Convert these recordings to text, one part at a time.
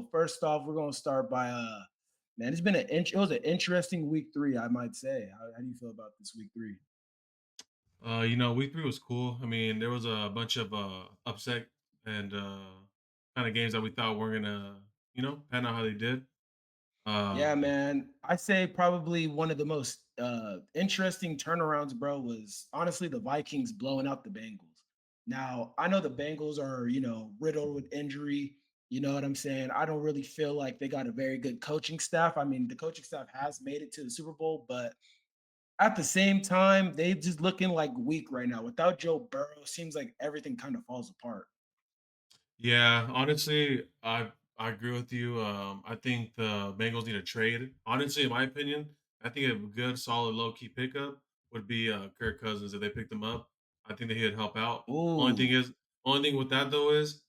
First off, we're gonna start by man, it was an interesting week three, I might say. How do you feel about this week three? Week three was cool. I mean, there was a bunch of upset and kind of games that we thought weren't gonna, pan out how they did. Yeah, Um, man. I say probably one of the most interesting turnarounds, bro, was honestly the Vikings blowing out the Bengals. Now, I know the Bengals are, riddled with injury. You know what I'm saying? I don't really feel like they got a very good coaching staff. I mean, the coaching staff has made it to the Super Bowl, but at the same time, they just looking like weak right now. Without Joe Burrow, seems like everything kind of falls apart. yeah, honestly, I agree with you. I think the Bengals need a trade. Honestly, in my opinion, I think a good, solid, low key pickup would be Kirk Cousins if they picked him up. I think that he'd help out. Only thing Ooh, is, only thing with that though is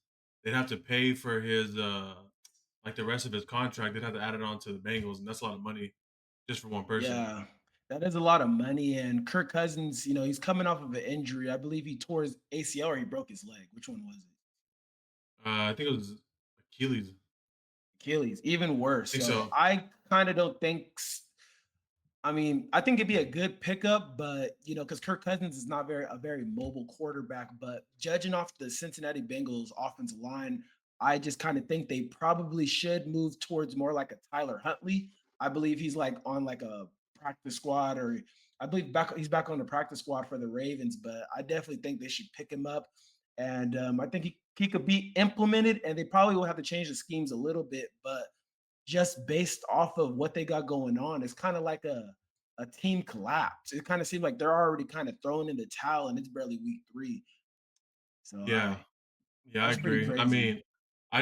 they'd have to pay for his like the rest of his contract. They'd have to add it on to the Bengals, and that's a lot of money just for one person. yeah. That is a lot of money. And Kirk Cousins, he's coming off of an injury. I believe he tore his ACL or he broke his leg. Which one was it? I think it was Achilles. Achilles, even I worse. think So so. I kind of don't think I mean, I think it'd be a good pickup, but because Kirk Cousins is not a very mobile quarterback. But judging off the Cincinnati Bengals offensive line, I just kind of think they probably should move towards more like a Tyler Huntley. I believe he's like on like a practice squad, or I believe he's back on the practice squad for the Ravens. But I definitely think they should pick him up, and I think he could be implemented, and they probably will have to change the schemes a little bit, but just based off of what they got going on, it's kind of like a team collapse. It kind of seems like they're already kind of throwing in the towel, and it's barely week three. So Yeah, yeah, I that's pretty agree. I crazy. mean, I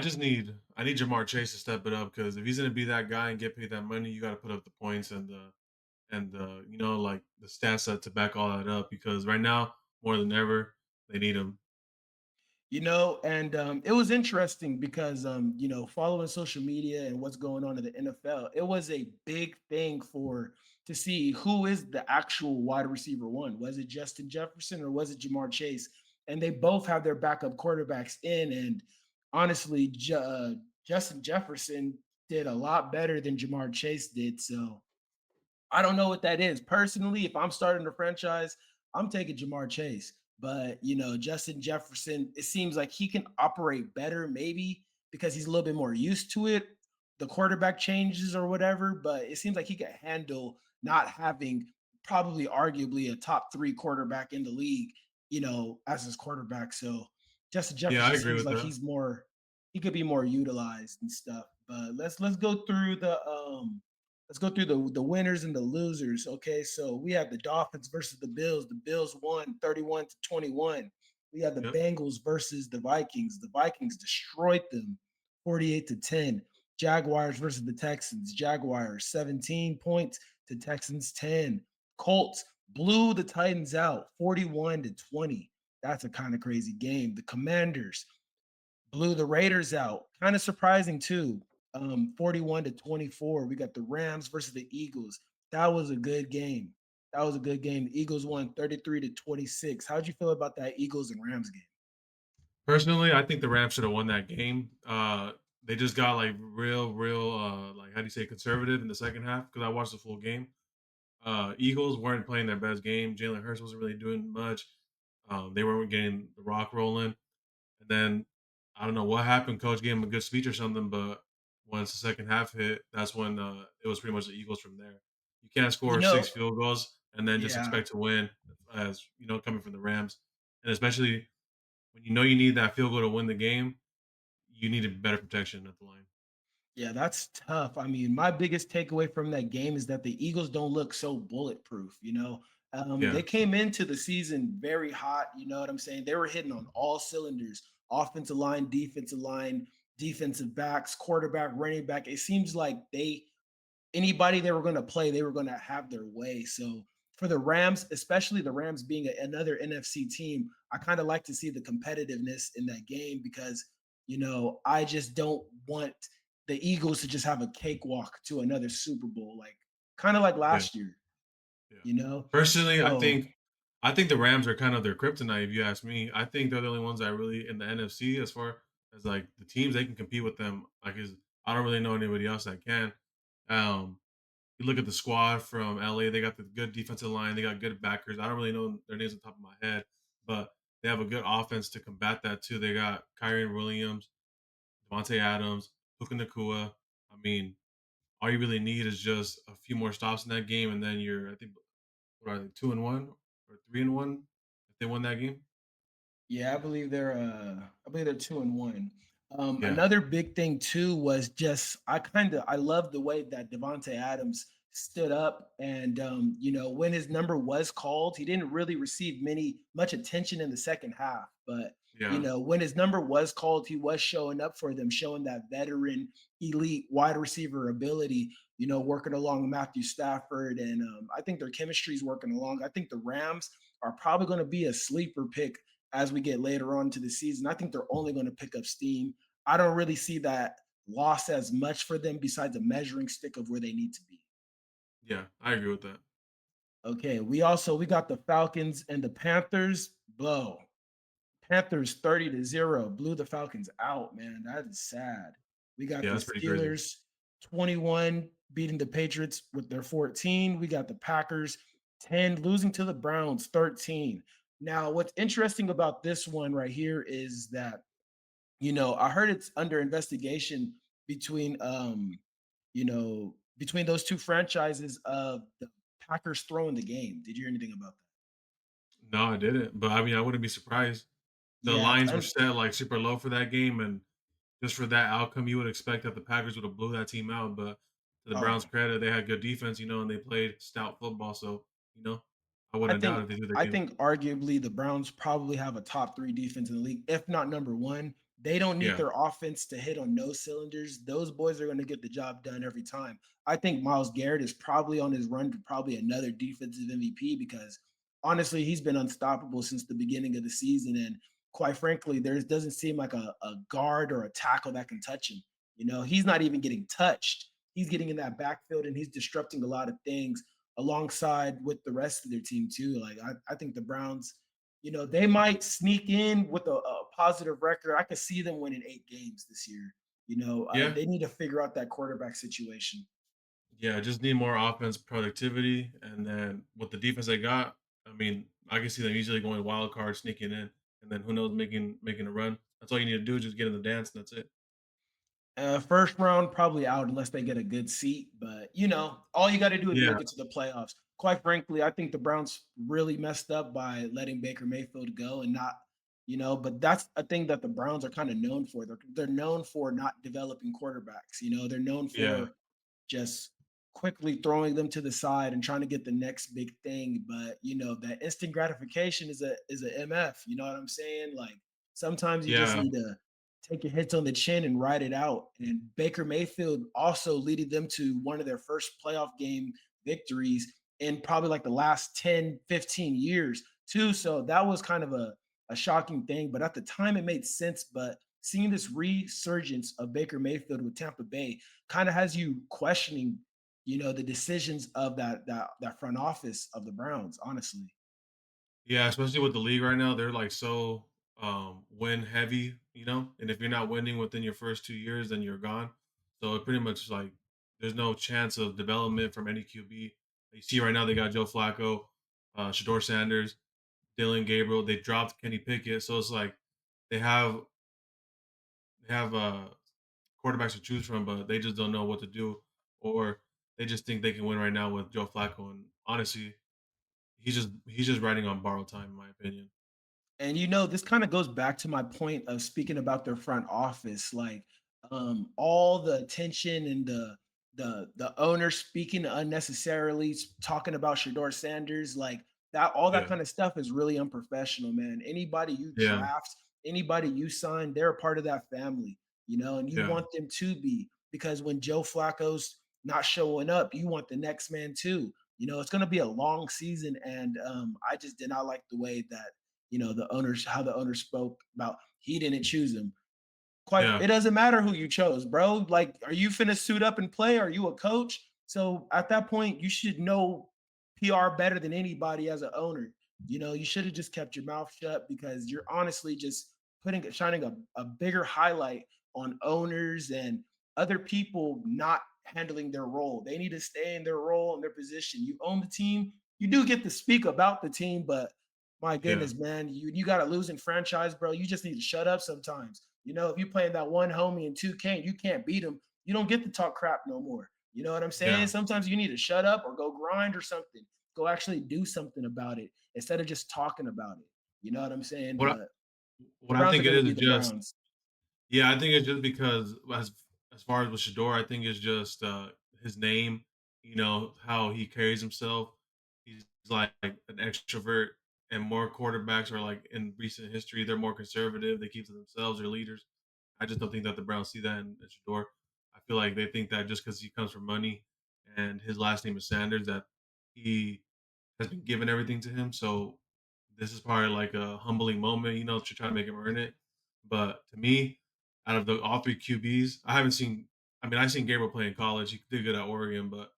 need Jamar Chase to step it up because if he's gonna be that guy and get paid that money, you got to put up the points and like the stats to back all that up. Because right now, more than ever, they need him. And it was interesting because following social media and what's going on in the NFL, it was a big thing for to see who is the actual wide receiver one. Was it Justin Jefferson or was it Jamar Chase? And they both have their backup quarterbacks in. And honestly, Justin Jefferson did a lot better than Jamar Chase did. So I don't know what that is. Personally, if I'm starting a franchise, I'm taking Jamar Chase. But Justin Jefferson, it seems like he can operate better, maybe because he's a little bit more used to it, the quarterback changes or whatever. But it seems like he can handle not having probably arguably a top three quarterback in the league, as his quarterback. So Justin Yeah, I Jefferson agree seems with like that. he could be more utilized and stuff. But let's go through the winners and the losers. Okay, so we have the Dolphins versus the Bills. The Bills won 31-21. We have the Yep. Bengals versus the Vikings. The Vikings destroyed them 48-10. Jaguars versus the Texans. Jaguars 17 points to Texans 10. Colts blew the Titans out 41-20. That's a kind of crazy game. The Commanders blew the Raiders out. Kind of surprising too. 41-24. We got the Rams versus the Eagles. That was a good game. That was a good game. The Eagles won 33-26. How'd you feel about that Eagles and Rams game? Personally, I think the Rams should have won that game. They just got like real, like how do you say, conservative in the second half because I watched the full game. Eagles weren't playing their best game. Jalen Hurts wasn't really doing much. They weren't getting the rock rolling. And then I don't know what happened. Coach gave him a good speech or something, but once the second half hit, that's when it was pretty much the Eagles from there. You can't You score know, six field goals and then just yeah. expect to win, as coming from the Rams, and especially when you know you need that field goal to win the game, you need a better protection at the line. Yeah, that's tough. I mean, my biggest takeaway from that game is that the Eagles don't look so bulletproof. They Yeah, came into the season very hot. You know what I'm saying? They were hitting on all cylinders: offensive line, defensive backs, quarterback, running back. It seems like anybody they were going to play, they were going to have their way. So for the Rams, especially the Rams being another NFC team, I kind of like to see the competitiveness in that game because I just don't want the Eagles to just have a cakewalk to another Super Bowl, like kind of like yeah, last year. yeah. You know, Personally, I so think I think the Rams are kind of their kryptonite. If you ask me, I think they're the only ones that really in the NFC as far as like the teams they can compete with them. Like, is I don't really know anybody else that can. Um, you look at the squad from LA, they got the good defensive line, they got good backers. I don't really know their names on top of my head, but they have a good offense to combat that too. They got Kyrie Williams, Devontae Adams, Puka Nakua. I mean, all you really need is just a few more stops in that game, and then you're, I think, what are they, 2-1 or 3-1 if they won that game? Yeah, I believe they're 2-1. Yeah, Another big thing too was just I love the way that Devonte Adams stood up and when his number was called, he didn't really receive much attention in the second half, but yeah, when his number was called, he was showing up for them, showing that veteran elite wide receiver ability, working along Matthew Stafford and I think their chemistry is working along. I think the Rams are probably going to be a sleeper pick as we get later on to the season. I think they're only going to pick up steam. I don't really see that loss as much for them besides a measuring stick of where they need to be. yeah. I agree with that. Okay, we got the Falcons and the Panthers. Blow. Panthers 30-0 blew the Falcons out, man. That is sad. We got Yeah, the that's pretty crazy. Steelers 21 beating the Patriots with their 14. We got the Packers 10 losing to the Browns 13. Now, what's interesting about this one right here is that I heard it's under investigation between between those two franchises of the Packers throwing the game. Did you hear anything about that? No, I didn't, but I mean, I wouldn't be surprised. The Yeah, lines were set like super low for that game, and just for that outcome, you would expect that the Packers would have blew that team out. But to the Browns' oh, credit, they had good defense, and they played stout football. So, I I wouldn't doubt think if they do their I game. think arguably the Browns probably have a top 3 defense in the league, if not number 1. They don't need Yeah, their offense to hit on no cylinders. Those boys are gonna get the job done every time. I think Myles Garrett is probably on his run to probably another defensive MVP because honestly, he's been unstoppable since the beginning of the season, and quite frankly, there doesn't seem like a guard or a tackle that can touch him. He's not even getting touched. He's getting in that backfield and he's disrupting a lot of things alongside with the rest of their team too. Like I think the Browns, they might sneak in with a positive record. I could see them winning 8 games this year. yeah, They need to figure out that quarterback situation. yeah. Just need more offense productivity, and then with the defense they got, I mean, I can see them easily going wild card, sneaking in, and then who knows, making a run. That's all you need to do, just get in the dance, and that's it. First round probably out unless they get a good seat, but all you got to do is Yeah, make it to the playoffs. Quite frankly, I think the Browns really messed up by letting Baker Mayfield go and not, but that's a thing that the Browns are kind of known for. They're known for not developing quarterbacks. They're known yeah, for just quickly throwing them to the side and trying to get the next big thing. But that instant gratification is a MF. You know what I'm saying? Like sometimes you just yeah, need to take your hits on the chin and ride it out. And Baker Mayfield also leading them to one of their first playoff game victories in probably like the last 10, 15 years, too. So that was kind of a shocking thing. But at the time, it made sense. But seeing this resurgence of Baker Mayfield with Tampa Bay kind of has you questioning, the decisions of that front office of the Browns, honestly. yeah. Especially with the league right now, they're like so win heavy, and if you're not winning within your first 2 years, then you're gone. So it pretty much like there's no chance of development from any QB. You see right now they got Joe Flacco, Shador Sanders, Dylan Gabriel. They dropped Kenny Pickett, so it's like they have they have quarterbacks to choose from, but they just don't know what to do, or they just think they can win right now with Joe Flacco. And honestly, he's just riding on borrowed time, in my opinion. And this kind of goes back to my point of speaking about their front office, like all the attention and the owner speaking unnecessarily, talking about Shador Sanders, like that, all that Yeah, kind of stuff is really unprofessional, man. Anybody you yeah, draft, anybody you sign, they're a part of that family, and you yeah, want them to be because when Joe Flacco's not showing up, you want the next man too. It's going to be a long season, and I just did not like the way that how the owner spoke about he didn't choose him. yeah, It doesn't matter who you chose, bro. Like, are you finna suit up and play? Are you a coach? So at that point, you should know PR better than anybody as an owner. You should have just kept your mouth shut because you're honestly just shining a bigger highlight on owners and other people not handling their role. They need to stay in their role and their position. You own the team. You do get to speak about the team, but my Yeah, goodness, man, you got a losing franchise, bro. You just need to shut up sometimes. You know, if you playing that one homie in 2K and you can't beat him, you don't get to talk crap no more. You know what I'm saying? yeah. Sometimes you need to shut up or go grind or something. Go actually do something about it instead of just talking about it. You know what I'm saying? What I But the what I Browns are think it going to is be is the just Browns. yeah, I think it's just because as far as with Shador, I think it's just his name, how he carries himself. He's like an extrovert, and more quarterbacks are like in recent history, they're more conservative. They keep to themselves, they're leaders. I just don't think that the Browns see that in Shador. I feel like they think that just because he comes from money and his last name is Sanders, that he has been given everything to him. So this is probably like a humbling moment, to try to make him earn it. But to me, out of the all three QBs, I haven't seen. I mean, I've seen Gabriel play in college. He did good at Oregon, but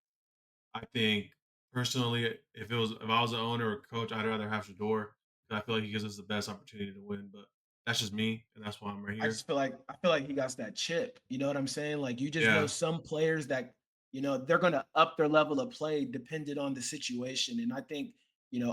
I think personally, if I was the owner or coach, I'd rather have Shador because I feel like he gives us the best opportunity to win. But that's just me, and that's why I'm right I just here. feel like he got that chip. You know what I'm saying? Like you just know Yeah, some players that they're gonna up their level of play depending on the situation. And I think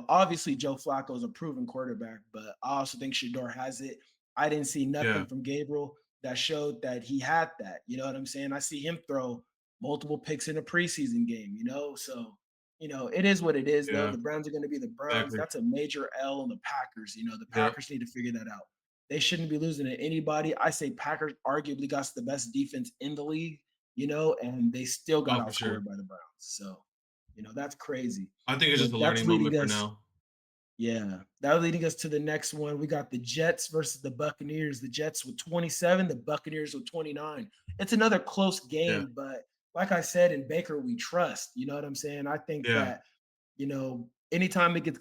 obviously Joe Flacco is a proven quarterback, but I also think Shador has it. I didn't see yeah, nothing from Gabriel that showed that he had that. You know what I'm saying? I see him throw multiple picks in a preseason game. So it is what it is. Though yeah, the Browns are going to be the Browns. exactly. That's a major L on the Packers. The Yep. Packers need to figure that out. They shouldn't be losing to anybody. I say Packers arguably got the best defense in the league, and they still got Oh, for sure. outscored by the Browns. So, that's crazy. I think it's just a But that's learning leading moment for us, now. yeah, that leading us to the next one. We got the Jets versus the Buccaneers. The Jets with 27, the Buccaneers with 29. It's another close Yeah, game, but like I said, in Baker, we trust. You know what I'm saying? I think yeah, that anytime it gets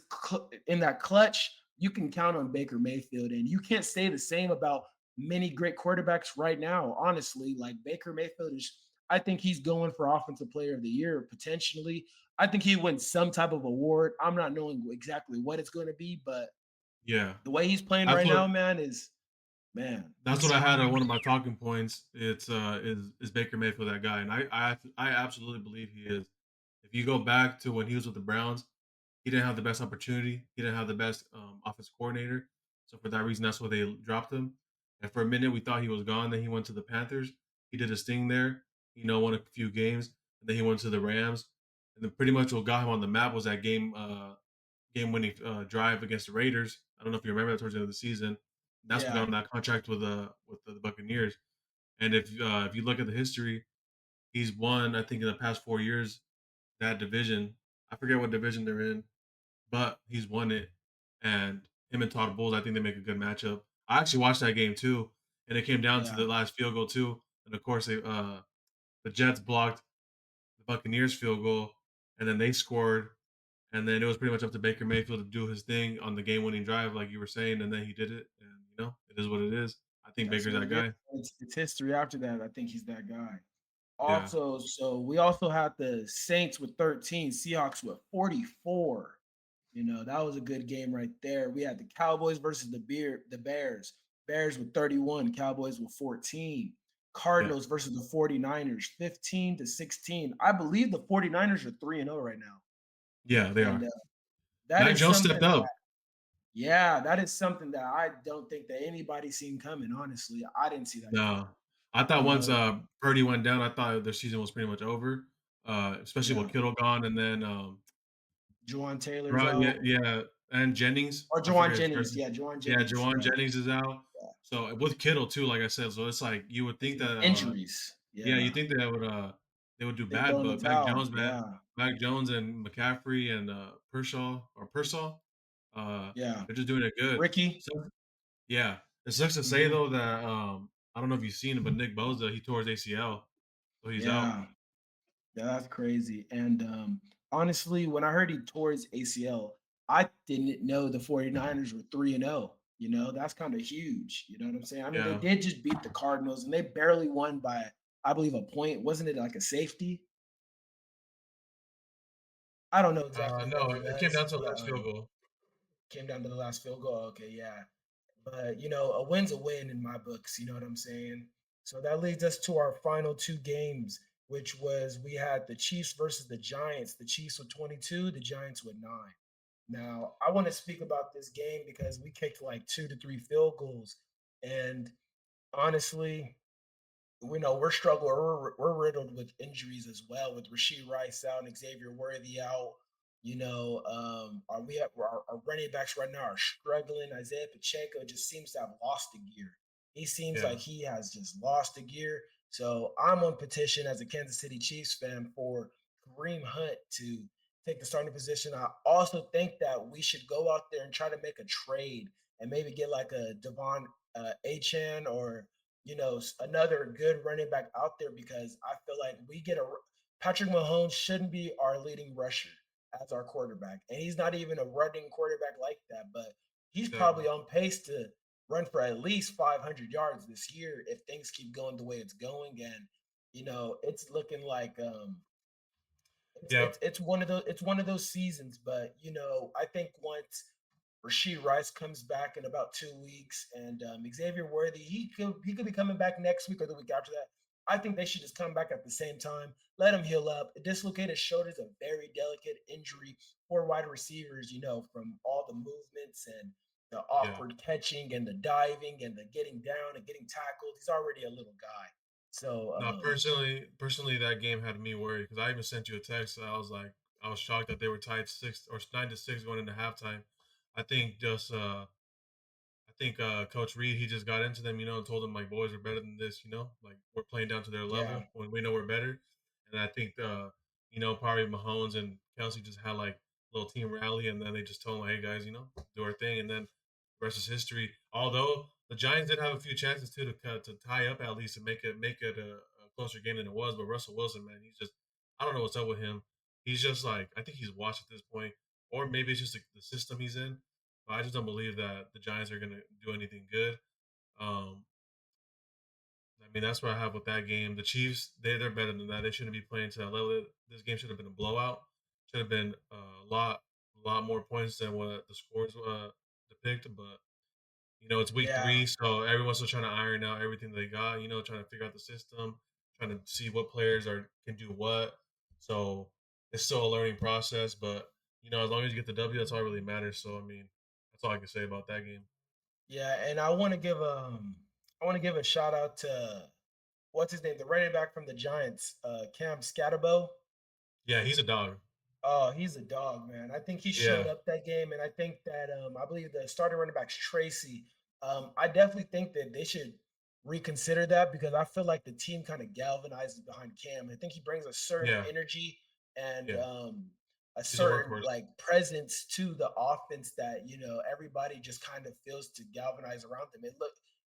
in that clutch, you can count on Baker Mayfield. And you can't say the same about many great quarterbacks right now, honestly. Like Baker Mayfield I think he's going for Offensive Player of the Year potentially. I think he wins some type of award. I'm not knowing exactly what it's going to be, but yeah. the way he's playing That's right now, what man, man. That's what I had on one of my talking points. It's is Baker Mayfield that guy? And I absolutely believe he is. If you go back to when he was with the Browns, he didn't have the best opportunity. He didn't have the best offensive coordinator. So for that reason, that's why they dropped him. And for a minute, we thought he was gone. Then he went to the Panthers. He did his thing there. Won a few games. And then he went to the Rams. And then pretty much what got him on the map was that game winning drive against the Raiders. I don't know if you remember that towards the end of the season. That's what got Yeah, him that contract with the Buccaneers. And if you look at the history, he's won I think in the past 4 years that division. I forget what division they're in, but he's won it. And him and Todd Bowles, I think they make a good matchup. I actually watched that game too, and it came down to yeah. the last field goal too. And of course, the Jets blocked the Buccaneers field goal, and then they scored. And then it was pretty much up to Baker Mayfield to do his thing on the game-winning drive, like you were saying, and then he did it. And it is what it is. I think That's Baker's what that it is. guy. It's history after that. I think he's that guy. Yeah, Also, so we also had the Saints with 13, Seahawks with 44. That was a good game right there. We had the Cowboys versus the Bears. Bears with 31, Cowboys with 14. yeah, Cardinals versus the 49ers, 15-16. I believe the 49ers are 3-0 right now. yeah. They And are. that Mac is Jones something stepped up. yeah, that is something that I don't think that anybody seen coming, honestly. I didn't see that coming. No, I thought You once know, Purdy went down, I thought their season was pretty much over. Especially yeah. with Kittle gone, and then Juwan Taylor's right, yeah, out. yeah, and Jennings. Or I Juwan forget his Jennings. first name. Yeah, Juwan Yeah, Jennings. Jawan Yeah. Jennings is out. Yeah. So with Kittle too, like I said, so it's like you would think that Injuries. yeah, you Yeah. think they would do They bad, throw in the but Mac towel. Jones, man, Yeah. Mac Jones and McCaffrey and Pearsall, uh, Yeah. they're just doing it good. Ricky. So yeah, it sucks to say Mhm. though that I don't know if you've seen it, but Nick Bosa he tore his ACL, so he's out. Yeah. Yeah, that's crazy. And honestly, when I heard he tore his ACL, I didn't know the 49ers were 3-0. That's kind of huge. You know what I'm saying? I mean, they Yeah. did just beat the Cardinals and they barely won by, I believe, a point. Wasn't it like a safety? I don't know exactly what No, it it came was, down to the but last field goal. came down to the last field goal. Okay, yeah. But a win's a win in my books. You know what I'm saying? So that leads us to our final two games, which was we had the Chiefs versus the Giants. The Chiefs with 22, the Giants with 9. Now, I want to speak about this game because we kicked like 2 to 3 field goals. And honestly, we know we're struggling. We're riddled with injuries as well, with Rasheed Rice out and Xavier Worthy out. Our running backs right now are struggling. Isaiah Pacheco just seems to have lost a gear. He seems Yeah, like he has just lost a gear. So I'm on petition as a Kansas City Chiefs fan for Kareem Hunt to take the starting position. I also think that we should go out there and try to make a trade and maybe get like a Devon Achan or another good running back out there because I feel like Patrick Mahomes shouldn't be our leading rusher as our quarterback. And he's not even a running quarterback like that, but he's exactly. probably on pace to run for at least 500 yards this year if things keep going the way it's going. And, it's looking like Yeah, it's one of those seasons, but I think once Rasheed Rice comes back in about 2 weeks, and Xavier Worthy he could be coming back next week or the week after that. I think they should just come back at the same time, let him heal up. A dislocated shoulder is a very delicate injury for wide receivers, from all the movements and the yeah. awkward catching and the diving and the getting down and getting tackled. He's already a little guy. So No, personally, that game had me worried because I even sent you a text. I was like, I was shocked that they were tied 9-6 going into halftime. I think just Coach Reed, he just got into them, and told them like, boys, are better than this. Like we're playing down to their yeah, level when we know we're better. And I think probably Mahomes and Kelsey just had like a little team rally, and then they just told them, hey guys, do our thing, and then the rest is history. Although the Giants did have a few chances too to tie up at least and make it a closer game than it was, but Russell Wilson, man, he's just I don't know what's up with him. He's just like I think he's washed at this point, or maybe it's just the system he's in. But I just don't believe that the Giants are gonna do anything good. Um, I mean, that's what I have with that game. The Chiefs, they're better than that. They shouldn't be playing to that level. This game should have been a blowout. Should have been a lot more points than what the scores depict. But it's week yeah. 3, so everyone's still trying to iron out everything they got. Trying to figure out the system, trying to see what players are can do what. So it's still a learning process. But as long as you get the W, that's all that really matters. So I mean, that's all I can say about that game. Yeah, and I want to give a shout out to what's his name, the running back from the Giants, Cam Scatterbo. Yeah, he's a dog. Oh, he's a dog, man. I think he showed Yeah, up that game, and I think that I believe the starting running back's Tracy. I definitely think that they should reconsider that because I feel like the team kind of galvanizes behind Cam. I think he brings a certain yeah, energy and yeah. a He's a certain workhorse. like presence to the offense that everybody just kind of feels to galvanize around them.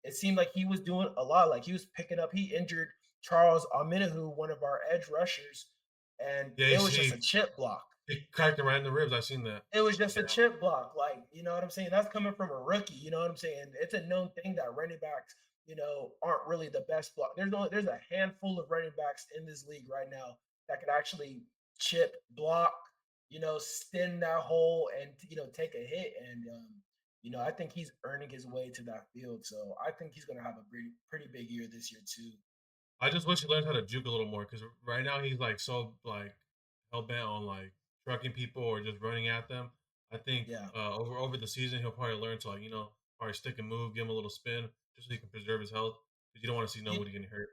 It seemed like he was doing a lot. Like he was picking up. He injured Charles Omenihu, one of our edge rushers, and Yeah, it he's, was just a he chip block. he cracked him right in the ribs. I've seen that. It was just Yeah, a chip block, like, you know what I'm saying? That's coming from a rookie, you know what I'm saying? It's a known thing that running backs, aren't really the best block. There's a handful of running backs in this league right now that could actually chip, block, spin that hole and take a hit. And I think he's earning his way to that field. So I think he's gonna have a pretty big year this year too. I just wish he learned how to juke a little more because right now he's like so like hell bent on like trucking people or just running at them. I think Yeah. over the season he'll probably learn to like probably stick and move, give him a little spin just so he can preserve his health because you don't want to see You nobody getting hurt.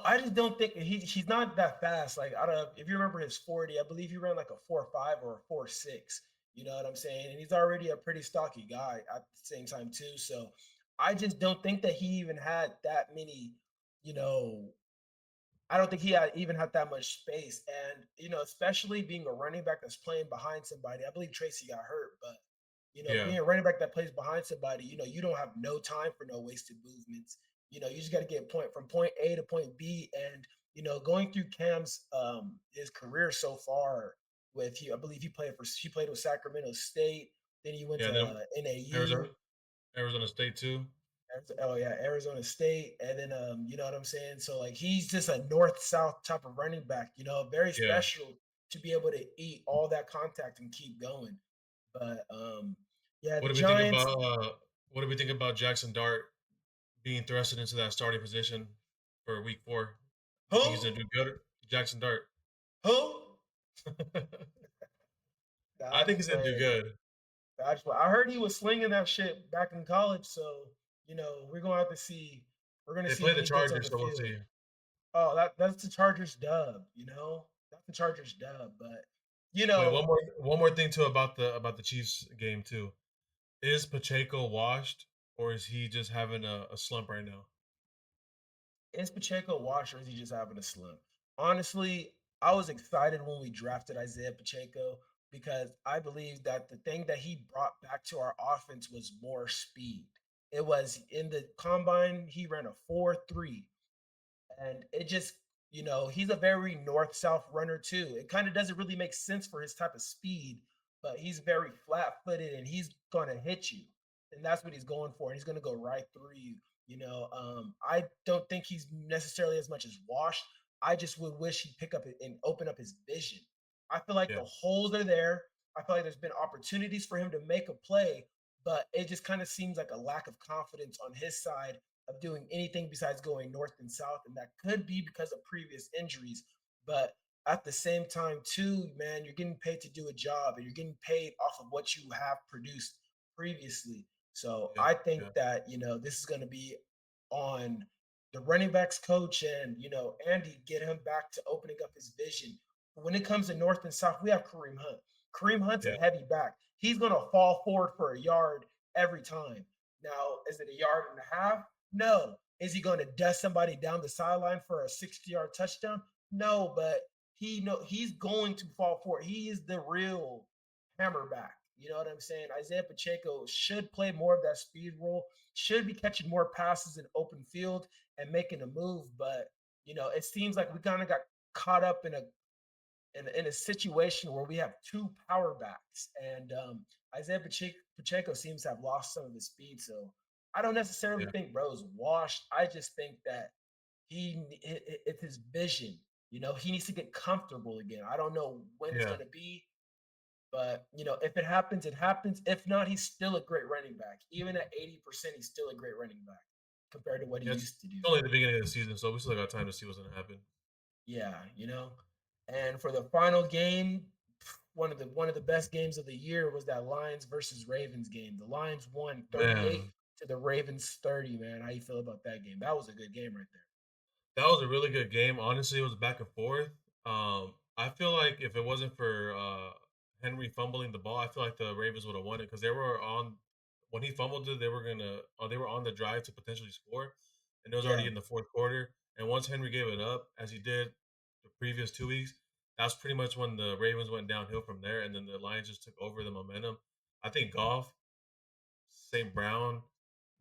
I just don't think he's not that fast. Like, I don't know if you remember his 40, I believe he ran like a 4.5 or a 4.6. You know what I'm saying? And he's already a pretty stocky guy at the same time too. So I just don't think that he even had that many, you know, I don't think he even had that much space. And, especially being a running back that's playing behind somebody. I believe Tracy got hurt, but Yeah, being a running back that plays behind somebody, you don't have no time for no wasted movements. You just got to get point from point A to point B. And, going through Cam's his career so far I believe he played with Sacramento State, then he went yeah. to Then Arizona, NAU. Arizona State too. Oh yeah, Arizona State, and then you know what I'm saying. So like he's just a north south type of running back. Very Yeah. special to be able to eat all that contact and keep going. But yeah, What the do we think Giants. about Jackson Dart being thrusted into that starting position? for week 4. You think he's gonna Who? do good? Jackson Dart. Who? I Nah, think just he's gonna do playing. good. I heard he was slinging that shit back in college, so we're gonna have to see. We're gonna They see play when the he gets on Chargers, the so we'll field. see. Oh, that's the Chargers dub. That's the Chargers dub. But you Wait, know, one more thing too about the Chiefs game too. Is Pacheco washed or is he just having a slump right now? is Pacheco washed or is he just having a slump? Honestly, I was excited when we drafted Isaiah Pacheco because I believe that the thing that he brought back to our offense was more speed. It was in the combine, he ran a 4.3. And it just, he's a very north south runner too. It kind of doesn't really make sense for his type of speed, but he's very flat footed and he's going to hit you. And that's what he's going for. And he's going to go right through you. I don't think he's necessarily as much as washed. I just would wish he'd pick up and open up his vision. I feel like Yeah, the holes are there. I feel like there's been opportunities for him to make a play, but it just kind of seems like a lack of confidence on his side of doing anything besides going north and south. And that could be because of previous injuries. But at the same time, too, man, you're getting paid to do a job and you're getting paid off of what you have produced previously. So yeah, I think yeah, that, this is going to be on the running backs coach and, Andy, get him back to opening up his vision. When it comes to north and south, we have Kareem Hunt. Kareem Hunt's a yeah. heavy back. He's going to fall forward for a yard every time. Now, is it a yard and a half? No. Is he going to dust somebody down the sideline for a 60-yard touchdown? No, but he's going to fall for it. He is the real hammerback. You know what I'm saying? Isaiah Pacheco should play more of that speed role, should be catching more passes in open field and making a move. But it seems like we kind of got caught up in a situation where we have two power backs, and Isaiah Pacheco seems to have lost some of his speed. So I don't necessarily Yeah. think bro's washed. I just think that it's his vision. He needs to get comfortable again. I don't know when it's Yeah. going to be, but if it happens, it happens. If not, he's still a great running back. Even at 80%, he's still a great running back compared to what he Yeah, used to do. only the beginning of the season, so we still got time to see what's gonna happen. Yeah. And for the final game, one of the best games of the year was that Lions versus Ravens game. The Lions won 38 Man, to the Ravens 30, man. How you feel about that game? That was a good game right there. that was a really good game. Honestly, it was back and forth. I feel like if it wasn't for Henry fumbling the ball, I feel like the Ravens would have won it because they were on when he fumbled it, they were on the drive to potentially score, and it was already Yeah. in the fourth quarter. And once Henry gave it up, as he did the previous 2 weeks, that's pretty much when the Ravens went downhill from there, and then the Lions just took over the momentum. I think Goff, St. Brown,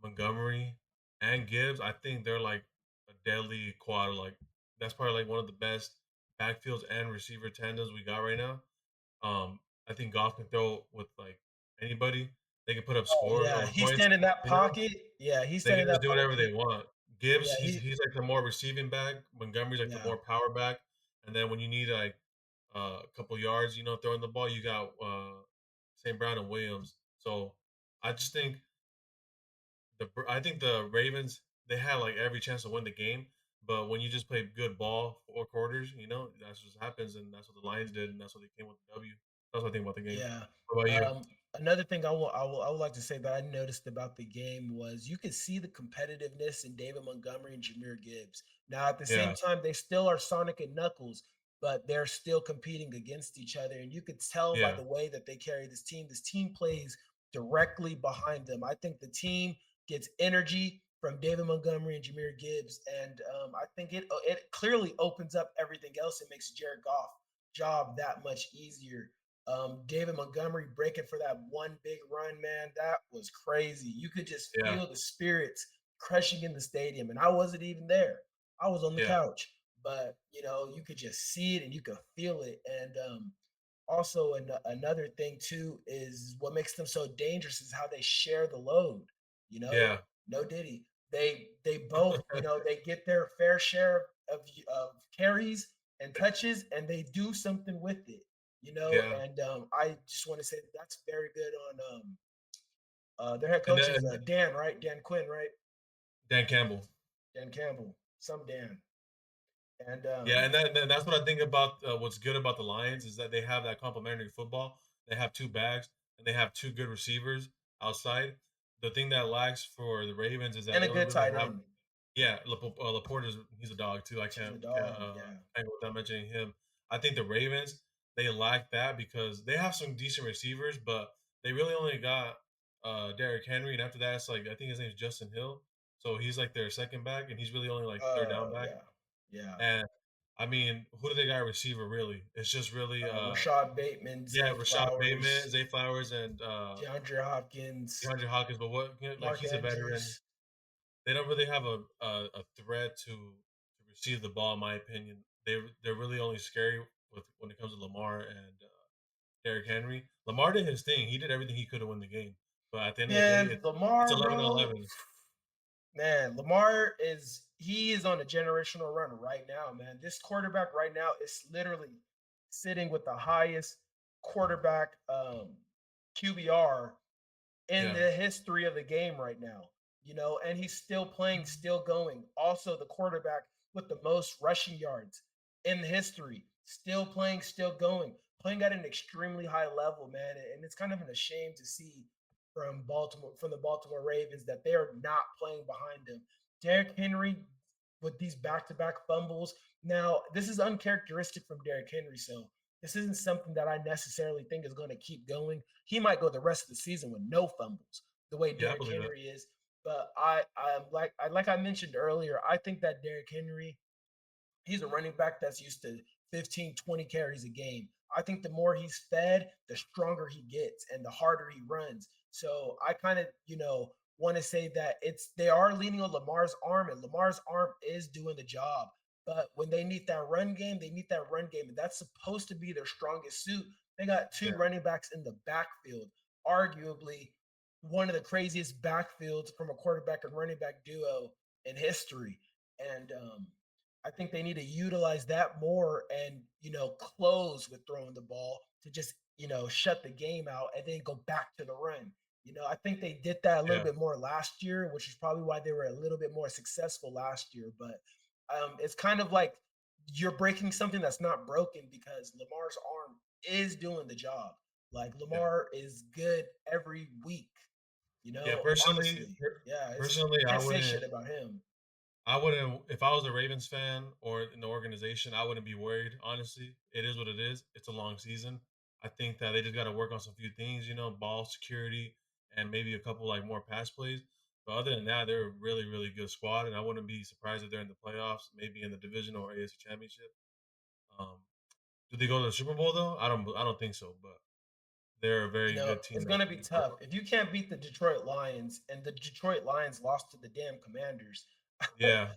Montgomery, and Gibbs, I think they're like a deadly quad. Like that's probably like one of the best backfields and receiver tandems we got right now. I think Goff can throw with like anybody. They can put up Oh score yeah. or He's points. standing in that You know, pocket. Yeah, he's they standing can in just that do whatever pocket. they want. Gibbs, Yeah, he's like the more receiving back. Montgomery's like the yeah. more power back. And then when you need like a couple yards, throwing the ball, you got St. Brown and Williams. So I just think I think the Ravens they had like every chance to win the game, but when you just play good ball 4 quarters, that's just happens, and that's what the Lions did, and that's what they came with the W. That's what I think about the game. Yeah. What about you? Another thing I would like to say that I noticed about the game was you could see the competitiveness in David Montgomery and Jameer Gibbs. Now, at the same Yeah, time, they still are Sonic and Knuckles, but they're still competing against each other. And you could tell by yeah, the way that they carry this team. This team plays directly behind them. I think the team gets energy from David Montgomery and Jameer Gibbs, and I think it clearly opens up everything else. It makes Jared Goff job that much easier. David Montgomery breaking for that one big run, man, that was crazy. You could just yeah, feel the spirits crushing in the stadium, and I wasn't even there. I was on the yeah, couch, but you could just see it and you could feel it. And also, another thing too is what makes them so dangerous is how they share the load. You know, yeah, no Diddy. They both, they get their fair share of carries and touches, and they do something with it. yeah. And I just want to say that's very good on their head And coach then is Dan, right? Dan Quinn, right? Dan Campbell. Dan Campbell. some damn. And Yeah, and that's what I think about what's good about the Lions is that they have that complementary football. They have two bags and they have two good receivers outside. The thing that lacks for the Ravens is that and they a don't good really tight have. end. Yeah, Laporte is he's a dog too. I He's can't a can't dog. Yeah. can't go without mentioning him. I think the Ravens they lack that because they have some decent receivers, but they really only got Derrick Henry, and after that, it's like I think his name is Justin Hill. So he's like their second back, and he's really only like third down back. Yeah. Yeah. And I mean, who do they got at receiver really? It's just really Rashad Bateman, yeah, Zay Rashad Bateman, Flowers, Zay Flowers, and DeAndre Hopkins, DeAndre Hopkins. But what like Mark he's a veteran. Andrews. They don't really have a threat to receive the ball, in my opinion. They're really only scary with when it comes to Lamar and Derrick Henry. Lamar did his thing. He did everything he could to win the game. But at the end of the day, Man, it's Lamar, 11 to bro. 11. Man, Lamar he is on a generational run right now, man. This quarterback right now is literally sitting with the highest quarterback QBR in Yeah, the history of the game right now, and he's still playing, still going. Also, the quarterback with the most rushing yards in history, still playing, still going, playing at an extremely high level, man. And it's kind of a shame to see from the Baltimore Ravens that they are not playing behind him. Derrick Henry with these back-to-back fumbles. Now, this is uncharacteristic from Derrick Henry, so this isn't something that I necessarily think is going to keep going. He might go the rest of the season with no fumbles, the way yeah, I Derrick believe it. Henry is. But like I mentioned earlier, I think that Derrick Henry, he's a running back that's used to 15, 20 carries a game. I think the more he's fed, the stronger he gets and the harder he runs. So I kind of, want to say that they are leaning on Lamar's arm, and Lamar's arm is doing the job. But when they need that run game, they need that run game, and that's supposed to be their strongest suit. They got two Yeah, running backs in the backfield, arguably one of the craziest backfields from a quarterback and running back duo in history. And I think they need to utilize that more and, close with throwing the ball to just, shut the game out and then go back to the run. I think they did that a little yeah, bit more last year, which is probably why they were a little bit more successful last year. But it's kind of like you're breaking something that's not broken because Lamar's arm is doing the job. Like yeah, Lamar is good every week, yeah. honestly. Yeah, Personally, can't say shit about him. I wouldn't if I was a Ravens fan or in the organization, I wouldn't be worried. Honestly, it is what it is. It's a long season. I think that they just got to work on some few things, ball security and maybe a couple like more pass plays. But other than that, they're a really, really good squad, and I wouldn't be surprised if they're in the playoffs, maybe in the division or AFC Championship. Um, do they go to the Super Bowl though? I don't think so, but they're a very good team It's that going to can be be part tough. of. If you can't beat the Detroit Lions and the Detroit Lions lost to the damn Commanders, Yeah,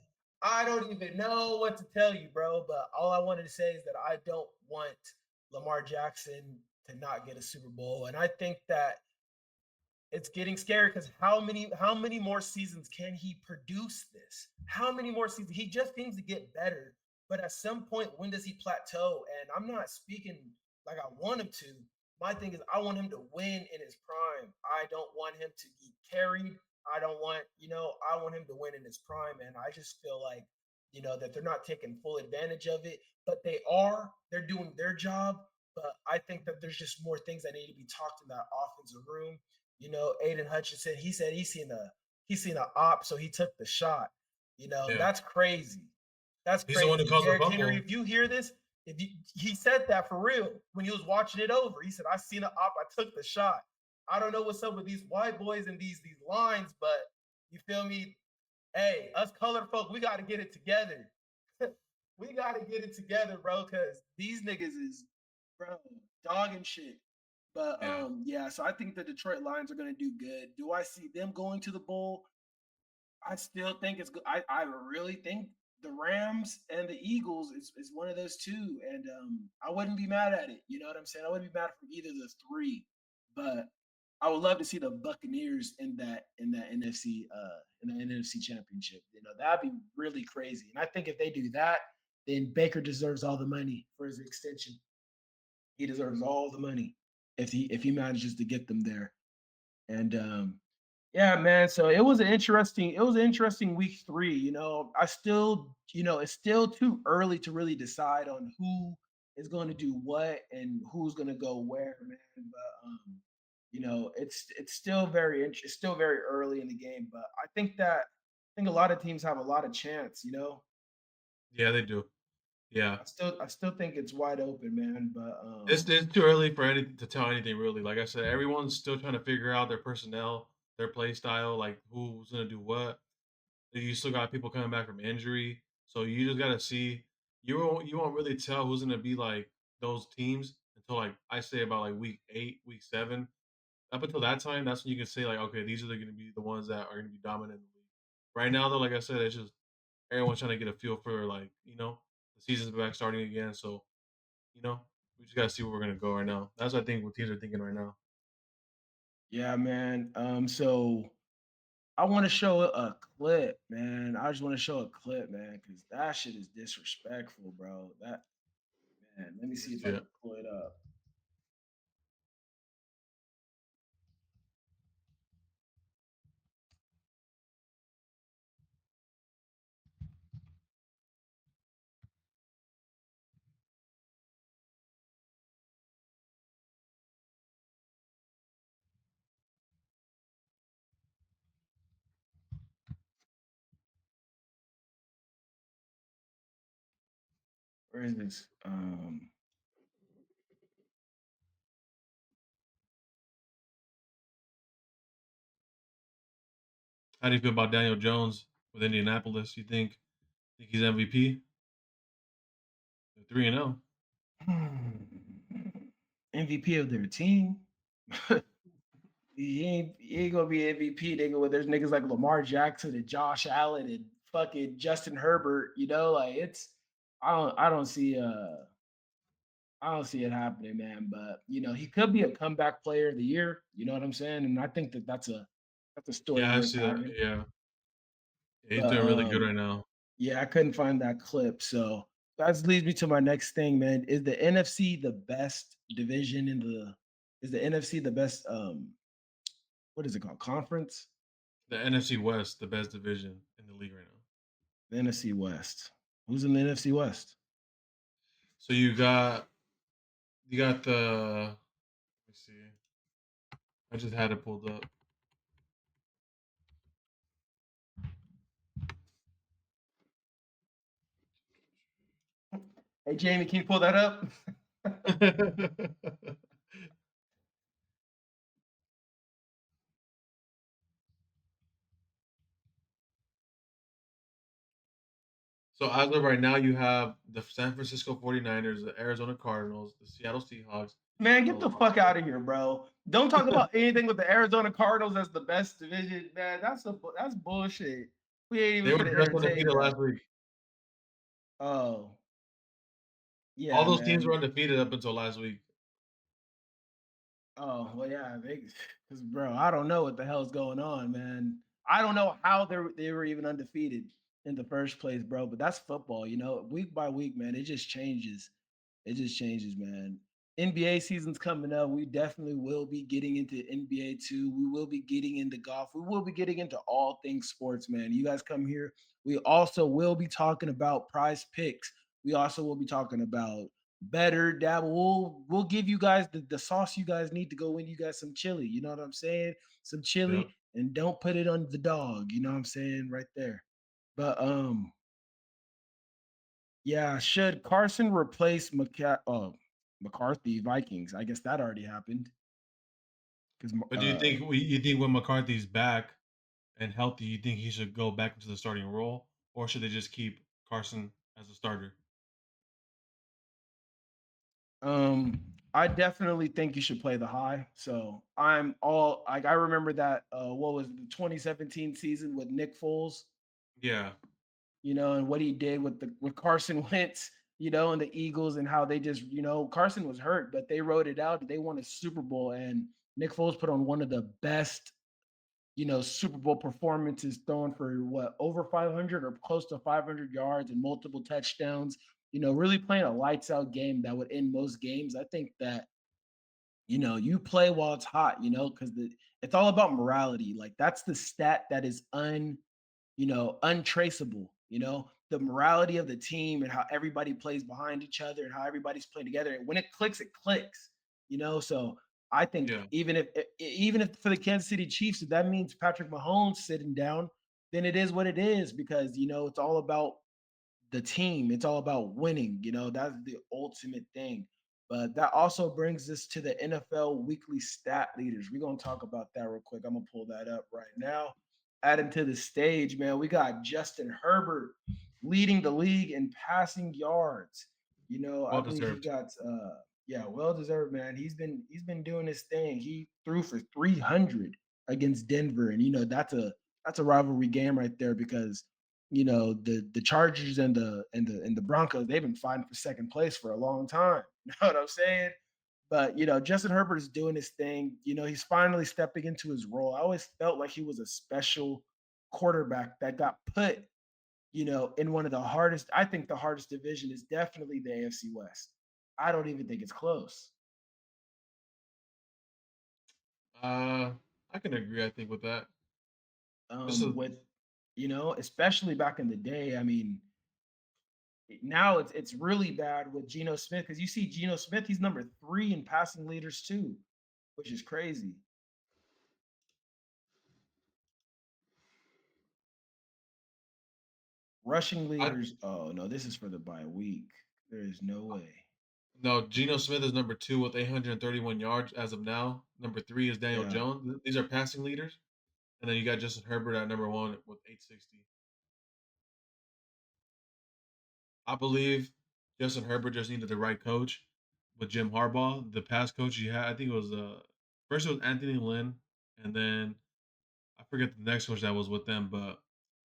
I don't even know what to tell you, bro. But all I wanted to say is that I don't want Lamar Jackson to not get a Super Bowl. And I think that it's getting scary because how many more seasons can he produce this? How many more seasons? He just seems to get better, but at some point, when does he plateau? And I'm not speaking like I want him to. My thing is, I want him to win in his prime. I don't want him to be carried. I don't want, I want him to win in his prime. And I just feel like, that they're not taking full advantage of it, but they are. They're doing their job. But I think that there's just more things that need to be talked in that offensive room. Aiden Hutchinson, he said he's seen a op, so he took the shot. yeah. That's crazy. That's He's the one who crazy. caused the Derrick Henry, fumble. if you hear this, if you he said that for real when he was watching it over. He said, I seen an op, I took the shot. I don't know what's up with these white boys and these lines, but you feel me? Hey, us colored folk, we gotta get it together. We gotta get it together, bro, because these niggas is, bro, dog and shit. But Yeah. yeah, so I think the Detroit Lions are gonna do good. Do I see them going to the bowl? I still think it's good. I really think the Rams and the Eagles is one of those two, and I wouldn't be mad at it. You know what I'm saying? I wouldn't be mad from either of the three, but I would love to see the Buccaneers in that NFC Championship. That'd be really crazy. And I think if they do that, then Baker deserves all the money for his extension. He deserves all the money if he manages to get them there. And Yeah, man. So it was an interesting week 3. I still, it's still too early to really decide on who is going to do what and who's going to go where, man. But it's still it's still very early in the game. But I think a lot of teams have a lot of chance. Yeah, they do. Yeah. I still think it's wide open, man. But It's too early for any to tell anything really. Like I said, everyone's still trying to figure out their personnel, their play style, like who's gonna do what. You still got people coming back from injury, so you just gotta see. You won't really tell who's gonna be like those teams until like I say about like week 8, week 7. Up until that time, that's when you can say like, okay, these are gonna be the ones that are gonna be dominant in the league. Right now, though, like I said, it's just everyone's trying to get a feel for like the season's back starting again. So you know we just gotta see where we're gonna go right now. That's what I think what teams are thinking right now. yeah, man. So I want to show a clip, man. I just want to show a clip, man, because that shit is disrespectful, bro. That man. Let me Let me see if see I it. can pull it up. Where is this? How do you feel about Daniel Jones with Indianapolis? You think he's MVP? 3-0. MVP of their team. He ain't gonna be MVP, nigga. When there's niggas like Lamar Jackson and Josh Allen and fucking Justin Herbert, like I don't see it happening, man. But he could be a comeback player of the year. You know what I'm saying? And I think that's a story Yeah, I worth see that. having. Yeah. Yeah, he's But doing really good right now. yeah, I couldn't find that clip. So that leads me to my next thing, man. Is the NFC the best division in the? Is the NFC the best? What is it called? Conference? The NFC West, the best division in the league right now. The NFC West. Who's in the NFC West? So you got the let me see. I just had it pulled up. Hey, Jamie, can you pull that up? So as of right now, you have the San Francisco 49ers, the Arizona Cardinals, the Seattle Seahawks, Man, the get the Las fuck out of here, bro. Don't talk about anything with the Arizona Cardinals as the best division, man. That's bullshit. We ain't They even were gonna just entertain undefeated that. last week. Oh, All yeah, those teams were man. undefeated up until last week. Oh, well, yeah, because bro, I don't know what the hell's going on, man. I don't know how they were even undefeated in the first place, bro. But that's football, week by week, man. It just changes. It just changes, man. NBA season's coming up. We definitely will be getting into NBA too. We will be getting into golf. We will be getting into all things sports, man. You guys come here. We also will be talking about prize picks. We also will be talking about better dabble. We'll give you guys the sauce you guys need to go win you guys some chili. You know what I'm saying? Some Yeah. chili and don't put it on the dog. You know what I'm saying? Right there. But yeah, should Carson replace McCarthy Vikings? I guess that already happened because But do you think when McCarthy's back and healthy, you think he should go back into the starting role, or should they just keep Carson as a starter? I definitely think you should play the high. So I'm all like I remember that what was the 2017 season with Nick Foles, Yeah. and what he did with Carson Wentz, and the Eagles and how they just, Carson was hurt, but they wrote it out. They won a Super Bowl and Nick Foles put on one of the best Super Bowl performances, throwing for what over 500 or close to 500 yards and multiple touchdowns. Really playing a lights out game that would end most games. I think that You play while it's hot, because it's all about morality. Like that's the stat that is untraceable. The morality of the team and how everybody plays behind each other and how everybody's playing together. And when it clicks, it clicks. So I think Yeah. even if for the Kansas City Chiefs, if that means Patrick Mahomes sitting down, then it is what it is because it's all about the team. It's all about winning. That's the ultimate thing. But that also brings us to the NFL weekly stat leaders. We're gonna talk about that real quick. I'm gonna pull that up right now. Adding to the stage, man, we got Justin Herbert leading the league in passing yards. I Well believe he deserved. got yeah, well deserved, man. He's been doing his thing. He threw for 300 against Denver, and that's a rivalry game right there because the Chargers and the Broncos, they've been fighting for second place for a long time. You know what I'm saying? But Justin Herbert is doing his thing. He's finally stepping into his role. I always felt like he was a special quarterback that got put, in one of the hardest. I think the hardest division is definitely the AFC West. I don't even think it's close. Uh, I can agree. I think with that. Just a, With especially back in the day. I mean, now it's really bad with Geno Smith because you see Geno Smith, he's number 3 in passing leaders too, which is crazy. Rushing I leaders. Oh no, this is for the bye week. There is no way. no. Geno Smith is number 2 with 831 yards as of now. Number 3 is Daniel Yeah. Jones. These are passing leaders, and then you got Justin Herbert at number 1 with 860. I believe Justin Herbert just needed the right coach with Jim Harbaugh. The past coach he had, I think it was first it was Anthony Lynn, and then I forget the next coach that was with them, but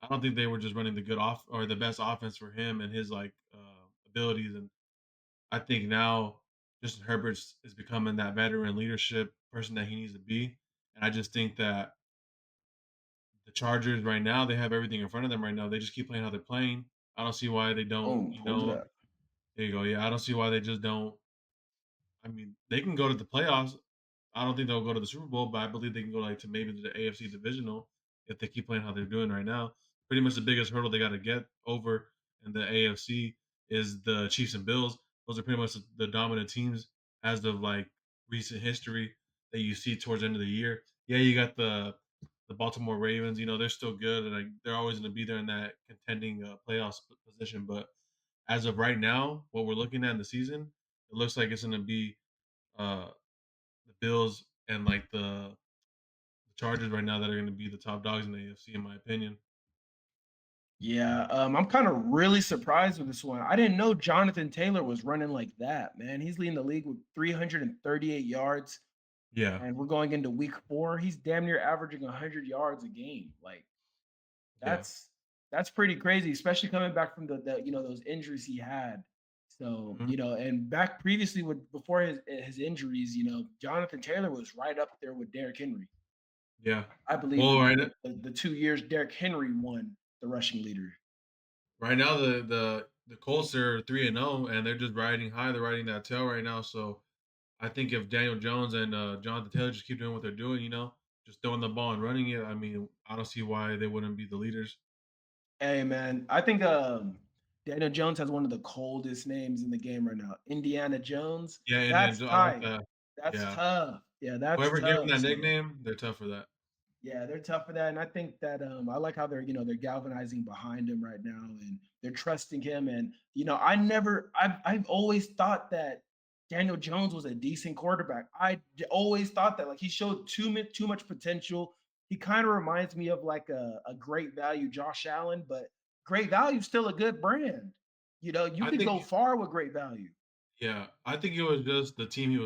I don't think they were just running the good off or the best offense for him and his like abilities. And I think now Justin Herbert is becoming that veteran leadership person that he needs to be. And I just think that the Chargers right now they have everything in front of them right now. They just keep playing how they're playing. I don't see why they don't. Boom, pulled it up. There you go. Yeah, I don't see why they just don't. I mean, they can go to the playoffs. I don't think they'll go to the Super Bowl, but I believe they can go like to maybe to the AFC divisional if they keep playing how they're doing right now. Pretty much the biggest hurdle they got to get over in the AFC is the Chiefs and Bills. Those are pretty much the dominant teams as of like recent history that you see towards the end of the year. Yeah, you got the Baltimore Ravens. You know they're still good and like they're always going to be there in that contending playoff position. But as of right now, what we're looking at in the season, it looks like it's going to be uh, the Bills and like the Chargers right now that are going to be the top dogs in the AFC, in my opinion. Yeah, I'm kind of really surprised with this one. I didn't know Jonathan Taylor was running like that, man. He's leading the league with 338 yards, Yeah, and we're going into week 4. He's damn near averaging 100 yards a game. Like yeah, that's that's pretty crazy, especially coming back from the those injuries he had. So mhm, and back previously with before his injuries, Jonathan Taylor was right up there with Derrick Henry. yeah. I believe Well, the 2 years Derrick Henry won the rushing leader. right now the Colts are 3-0 and they're just riding high. They're riding that tail right now. So I think if Daniel Jones and Jonathan Taylor just keep doing what they're doing, just throwing the ball and running it, I mean, I don't see why they wouldn't be the leaders. Hey man, I think Daniel Jones has one of the coldest names in the game right now. Indiana Jones. Yeah, That's I like tight. that. That's Yeah, tough. Yeah, that's whoever gave him tough. that So nickname, they're tough for that. yeah, they're tough for that. And I think that I like how they're galvanizing behind him right now and they're trusting him. And I've always thought that Daniel Jones was a decent quarterback. Always thought that like he showed too much potential. He kind of reminds me of like a great value Josh Allen, but great value is still a good brand. You I could think go far with great value. Yeah, I think it was just the team he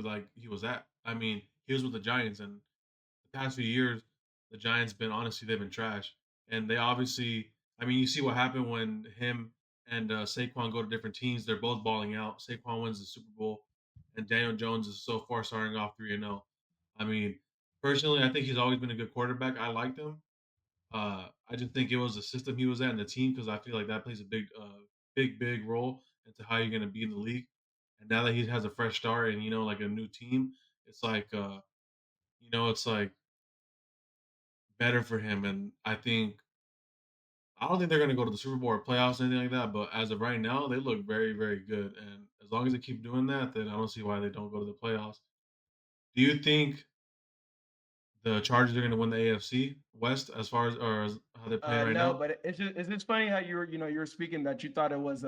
was at. I mean, he was with the Giants, and the past few years, the Giants been honestly they've been trash, and they obviously. I mean, you see what happened when him and Saquon go to different teams. They're both balling out. Saquon wins the Super Bowl, and Daniel Jones is so far starting off 3-0. I mean, personally, I think he's always been a good quarterback. I liked him. I just think it was the system he was at and the team because I feel like that plays a big role into how you're going to be in the league. And now that he has a fresh start and like a new team, it's like it's like better for him. And I don't think they're gonna go to the Super Bowl or playoffs or anything like that. But as of right now, they look very, very good. And as long as they keep doing that, then I don't see why they don't go to the playoffs. Do you think the Chargers are gonna win the AFC West as far as or as how they're playing right No, now? but it's just funny how you were speaking that you thought it was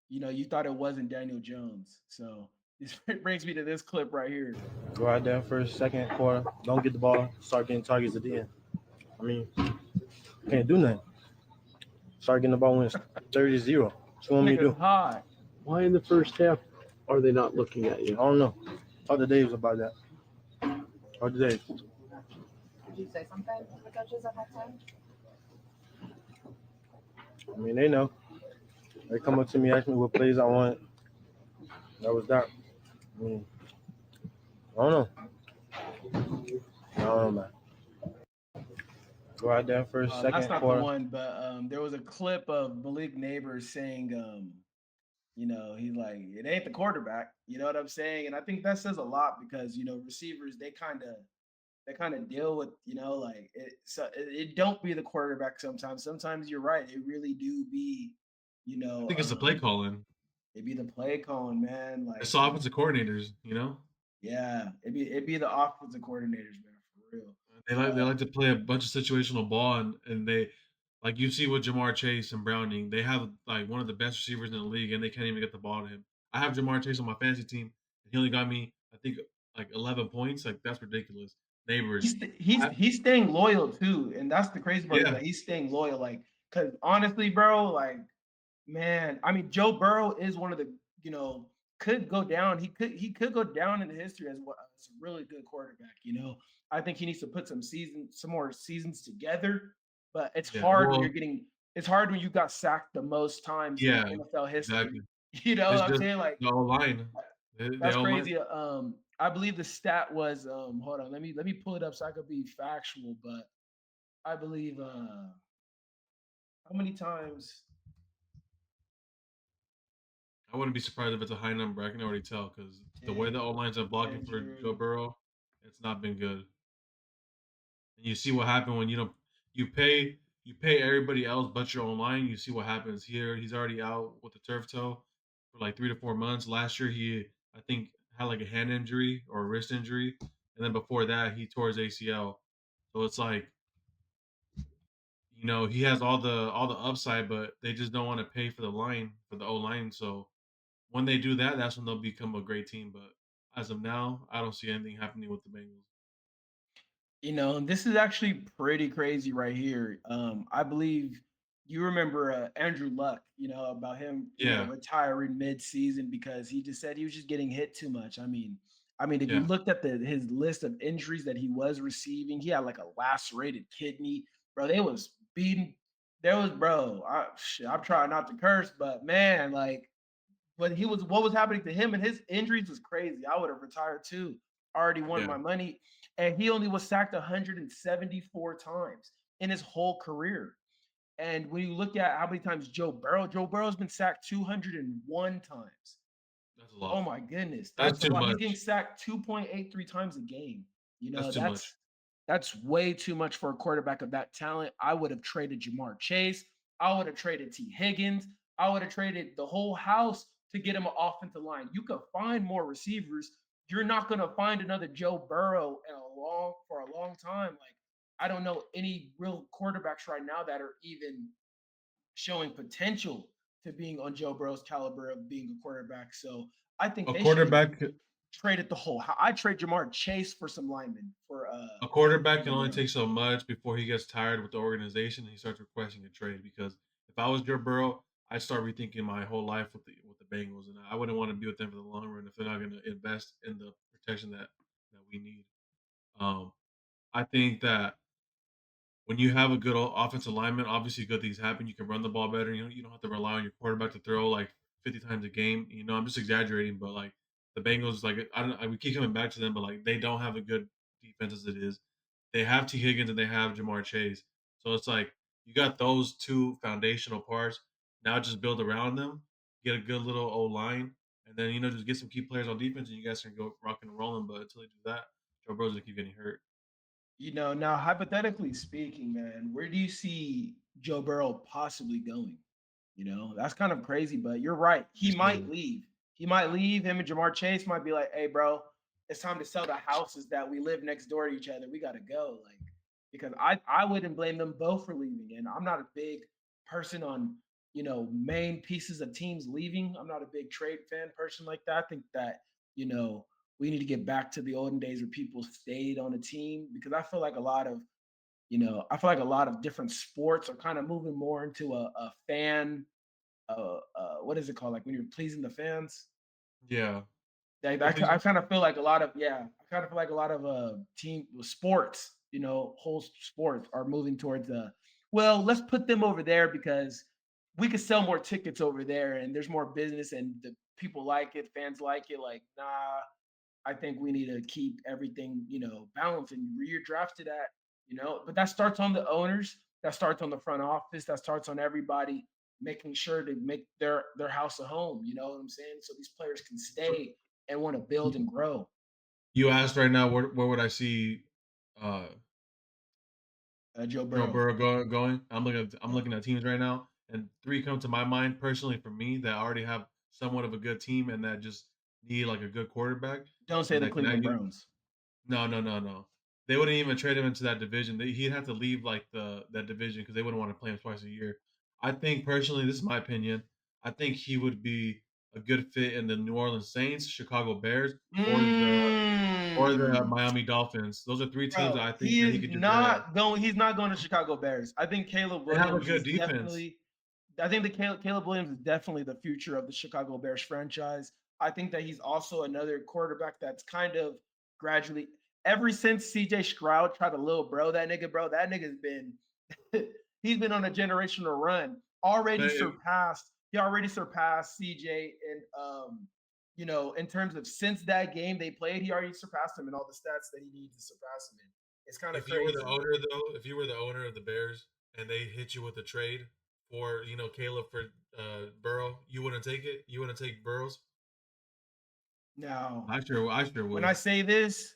you thought it wasn't Daniel Jones. So this brings me to this clip right here. Go out there first, second quarter, don't get the ball, start getting targets at the end. I mean, can't do nothing. Start getting the ball when it's 30-0. What you want me to Nigga's do? hot. Why in the first half are they not looking at I you? don't know. Talk to Davis about that. Talk to Davis. Did you say something to the coaches at halftime? I mean, they know. They come up to me, ask me what plays I want. That was that. I mean, I don't know. I don't know, man. Go out there first, That's second not the quarter. one, but there was a clip of Malik Neighbors saying, he's like, it ain't the quarterback. You know what I'm saying? And I think that says a lot because receivers they kind of deal with like it don't be the quarterback sometimes. Sometimes you're right. It really do be you I know think it's the play um calling. it be the play calling, man. It's Like, the offensive coordinators. yeah, it be the offensive coordinators, man, for real. They Uh, like to play a bunch of situational ball, and they like you see with Jamar Chase and Browning, they have like one of the best receivers in the league, and they can't even get the ball to him. I have Jamar Chase on my fantasy team, and he only got me, I think, like 11 points. Like that's ridiculous. Neighbors, he's he's I, he's staying loyal too, and that's the crazy part is yeah, that he's staying loyal. Like, cause honestly, bro, like, man, I mean, Joe Burrow is one of the could go down. He could go down into history as a really good quarterback. I think he needs to put some more seasons together. But it's yeah. hard when Well, it's hard when you got sacked the most times in yeah, NFL history. exactly. You know It's what I'm just saying? Like, the O line. The that's O line. crazy. I believe the stat was hold on, let me pull it up so I could be factual, but I believe how many times I wouldn't be surprised if it's a high number. I can already tell because the way the did O lines are blocking for Joe Andrew Burrow, it's not been good. And you see what happened when you pay everybody else but your own line. You see what happens here. He's already out with a turf toe for like 3 to 4 months. Last year he I think had like a hand injury or a wrist injury, and then before that he tore his ACL. So it's like he has all the upside, but they just don't want to pay for the line for the O line. So when they do that, that's when they'll become a great team. But as of now, I don't see anything happening with the Bengals. This is actually pretty crazy right here. I believe you remember Andrew Luck, about him, Yeah, retiring mid-season because he just said he was just getting hit too much. I mean, if you yeah, looked at his list of injuries that he was receiving, he had like a lacerated kidney, bro. They was beating. There was, bro. I'm trying not to curse, but man, like what was happening to him and his injuries was crazy. I would have retired too. Already won yeah. my money. And he only was sacked 174 times in his whole career. And when you look at how many times Joe Burrow's been sacked 201 times. That's a lot. Oh my goodness, That's that's a too lot. He's getting much. sacked 2.83 times a game. You That's know, too much. that's way too much for a quarterback of that talent. I would have traded Jamar Chase. I would have traded T. Higgins. I would have traded the whole house to get him an offensive line. You could find more receivers. You're not going to find another Joe Burrow for a long time. Like, I don't know any real quarterbacks right now that are even showing potential to being on Joe Burrow's caliber of being a quarterback. So I think A they should have quarterback traded the whole. I trade Jamar Chase for some linemen for a quarterback can Joe only Burrow. take so much before he gets tired with the organization and he starts requesting a trade. Because if I was Joe Burrow, I'd start rethinking my whole life with the Bengals, and I wouldn't want to be with them for the long run if they're not going to invest in the protection that we need. Um, I think that when you have a good offensive lineman, obviously good things happen. You can run the ball better. You don't have to rely on your quarterback to throw like 50 times a game. I'm just exaggerating, but like the Bengals, like we keep coming back to them, but like they don't have a good defense as it is. They have T Higgins and they have Jamar Chase, so it's like you got those two foundational parts. Now just build around them, get a good little O line, and then just get some key players on defense, and you guys can go rocking and rolling. But until they do that, Joe Burrow's gonna keep getting hurt. Now hypothetically speaking, man, where do you see Joe Burrow possibly going? That's kind of crazy, but you're right. He might Interesting. leave. He might leave. Him and Jamar Chase might be like, "Hey, bro, it's time to sell the houses that we live next door to each other. We got to go." Like, because I wouldn't blame them both for leaving. And I'm not a big person on main pieces of teams leaving. I'm not a big trade fan person like that. I think that you know we need to get back to the olden days where people stayed on a team because I feel like a lot of different sports are kind of moving more into a fan what is it called? Like when you're pleasing the fans. Yeah. Like, People I pleasing. kind of feel like a lot of I kind of feel like a lot of team sports, whole sports are moving towards well, let's put them over there because we could sell more tickets over there and there's more business and the people like it, fans like it. Like, nah, I think we need to keep everything, balanced and where you're drafted at, but that starts on the owners, that starts on the front office, that starts on everybody making sure to make their house a home, you know what I'm saying? So these players can stay and want to build and grow. You asked right now where would I see uh Joe Joe Burrow. Burrow going. I'm Yeah. looking at teams right now, and three come to my mind personally for me that already have somewhat of a good team and that just need like a good quarterback Don't say and the that can Cleveland actually. Browns. No, no, no, no. They wouldn't even trade him into that division. He'd have to leave like that division because they wouldn't want to play him twice a year. I think personally, this is my opinion. I think he would be a good fit in the New Orleans Saints, Chicago Bears, or the Mm. Miami Dolphins. Those are three teams that Bro, I think that he could just he's not going to Chicago Bears. I think they have a good defense. Caleb Williams is definitely the future of the Chicago Bears franchise. I think that he's also another quarterback that's kind of gradually ever since CJ Stroud tried to little bro, that nigga's been he's been on a generational run. But He already surpassed CJ and in terms of since that game they played, he already surpassed him in all the stats that he needs to surpass him in. It's kind of if you were the crazy. owner, though, if you were the owner of the Bears and they hit you with a trade for Caleb for Burrow, you wouldn't take it. You wouldn't take Burrows. Now, I sure when would. I say this,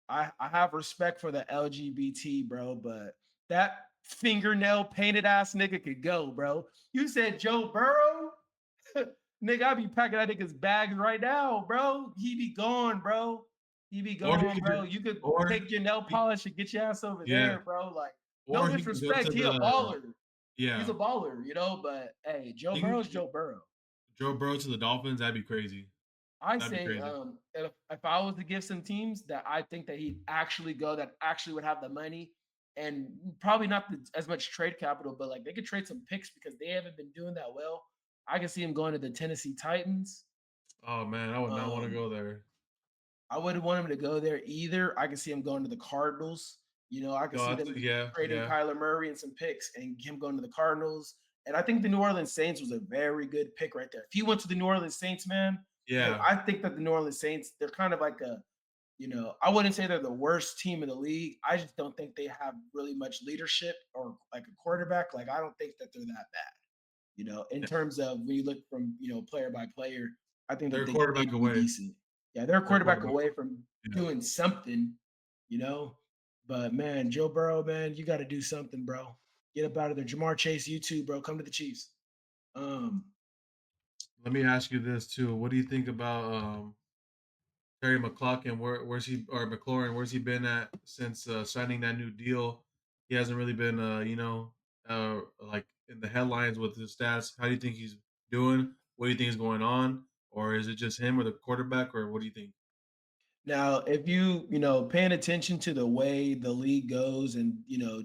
I have respect for the LGBT, bro, but that fingernail painted ass nigga could go, bro. You said Joe Burrow? Nigga, I be packing that nigga's bags right now, bro. He be gone, bro. He be Or he gone, could bro. just, You could or take your nail he, polish and get your ass over yeah, there, bro. Like, no or he can go to disrespect. He a the baller. He's yeah. a baller, but hey, Joe He can Burrow's Joe Burrow. Joe Burrow to the Dolphins. That'd be crazy. I That'd be say, crazy. if I was to give some teams that I think that he'd actually go, that actually would have the money, and probably not as much trade capital, but like they could trade some picks because they haven't been doing that well. I can see him going to the Tennessee Titans. Oh man, I would not want to Um, go there. I wouldn't want him to go there either. I can see him going to the Cardinals. I can No, see that's, them yeah, trading yeah, Kyler Murray and some picks and him going to the Cardinals. And I think the New Orleans Saints was a very good pick right there. If he went to the New Orleans Saints, man, because yeah. I think that the New Orleans Saints, they're kind of like I wouldn't say they're the worst team in the league. I just don't think they have really much leadership or like a quarterback. Like, I don't think that they're that bad, in terms of when you look from, player by player, I think They're that a they'd quarterback be away. decent. Yeah, they're a They're a quarterback quarterback. away from Yeah. doing something, you know. But man, Joe Burrow, man, you got to do something, bro. Get up out of there. Jamar Chase, you too, bro. Come to the Chiefs. Um, Let me ask you this too. What do you think about Terry McLaughlin? Where's he or McLaurin? Where's he been at since signing that new deal? He hasn't really been, like in the headlines with his stats. How do you think he's doing? What do you think is going on? Or is it just him or the quarterback? Or what do you think? Now, if paying attention to the way the league goes and,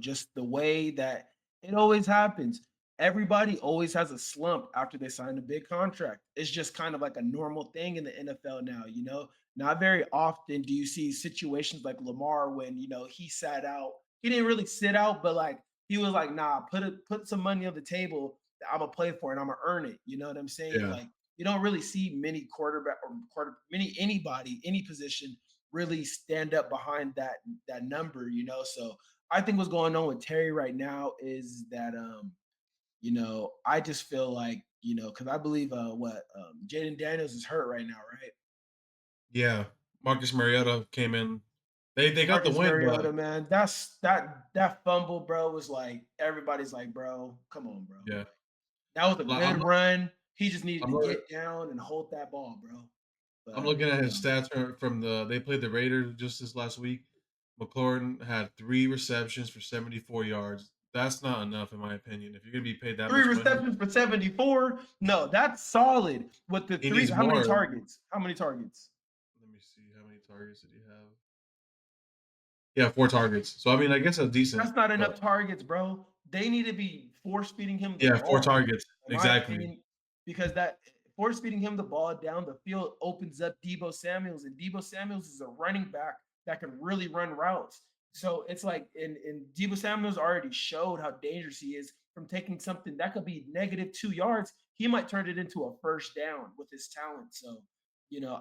just the way that it always happens, everybody always has a slump after they sign a big contract. It's just kind of like a normal thing in the NFL now. Not very often do you see situations like Lamar when, he sat out. He didn't really sit out, but like he was like, nah, put some money on the table that I'm gonna play for and I'm gonna earn it. You know what I'm saying? Yeah. Like you don't really see many many anybody, any position really stand up behind that number. So I think what's going on with Terry right now is that I just feel like, because I believe Jaden Daniels is hurt right now, right? Yeah, Marcus Mariota came in. They got the Marcus win, but Mariota, man, that fumble, bro, was like everybody's like, bro, come on, bro. yeah, That was a like, I'm good run. He just needed I'm to loo- get down and hold that ball, bro. I'm But looking at his stats from the they played the Raiders just this last week. McLaurin had 3 receptions for 74 yards. That's not enough, in my opinion. If you're gonna be paid that three much money, receptions for 74. No, that's solid. With the he three, needs how many more. targets? How many targets? Let me see how many targets did he have. Yeah, 4 targets. So I mean, I guess that's decent. That's not But enough targets, bro. They need to be force feeding him the yeah, four ball, targets in my exactly. opinion, because that force feeding him the ball down the field opens up Debo Samuels, and Debo Samuels is a running back that can really run routes. So it's like, and Debo Samuels already showed how dangerous he is from taking something that could be -2 yards. He might turn it into a first down with his talent. So,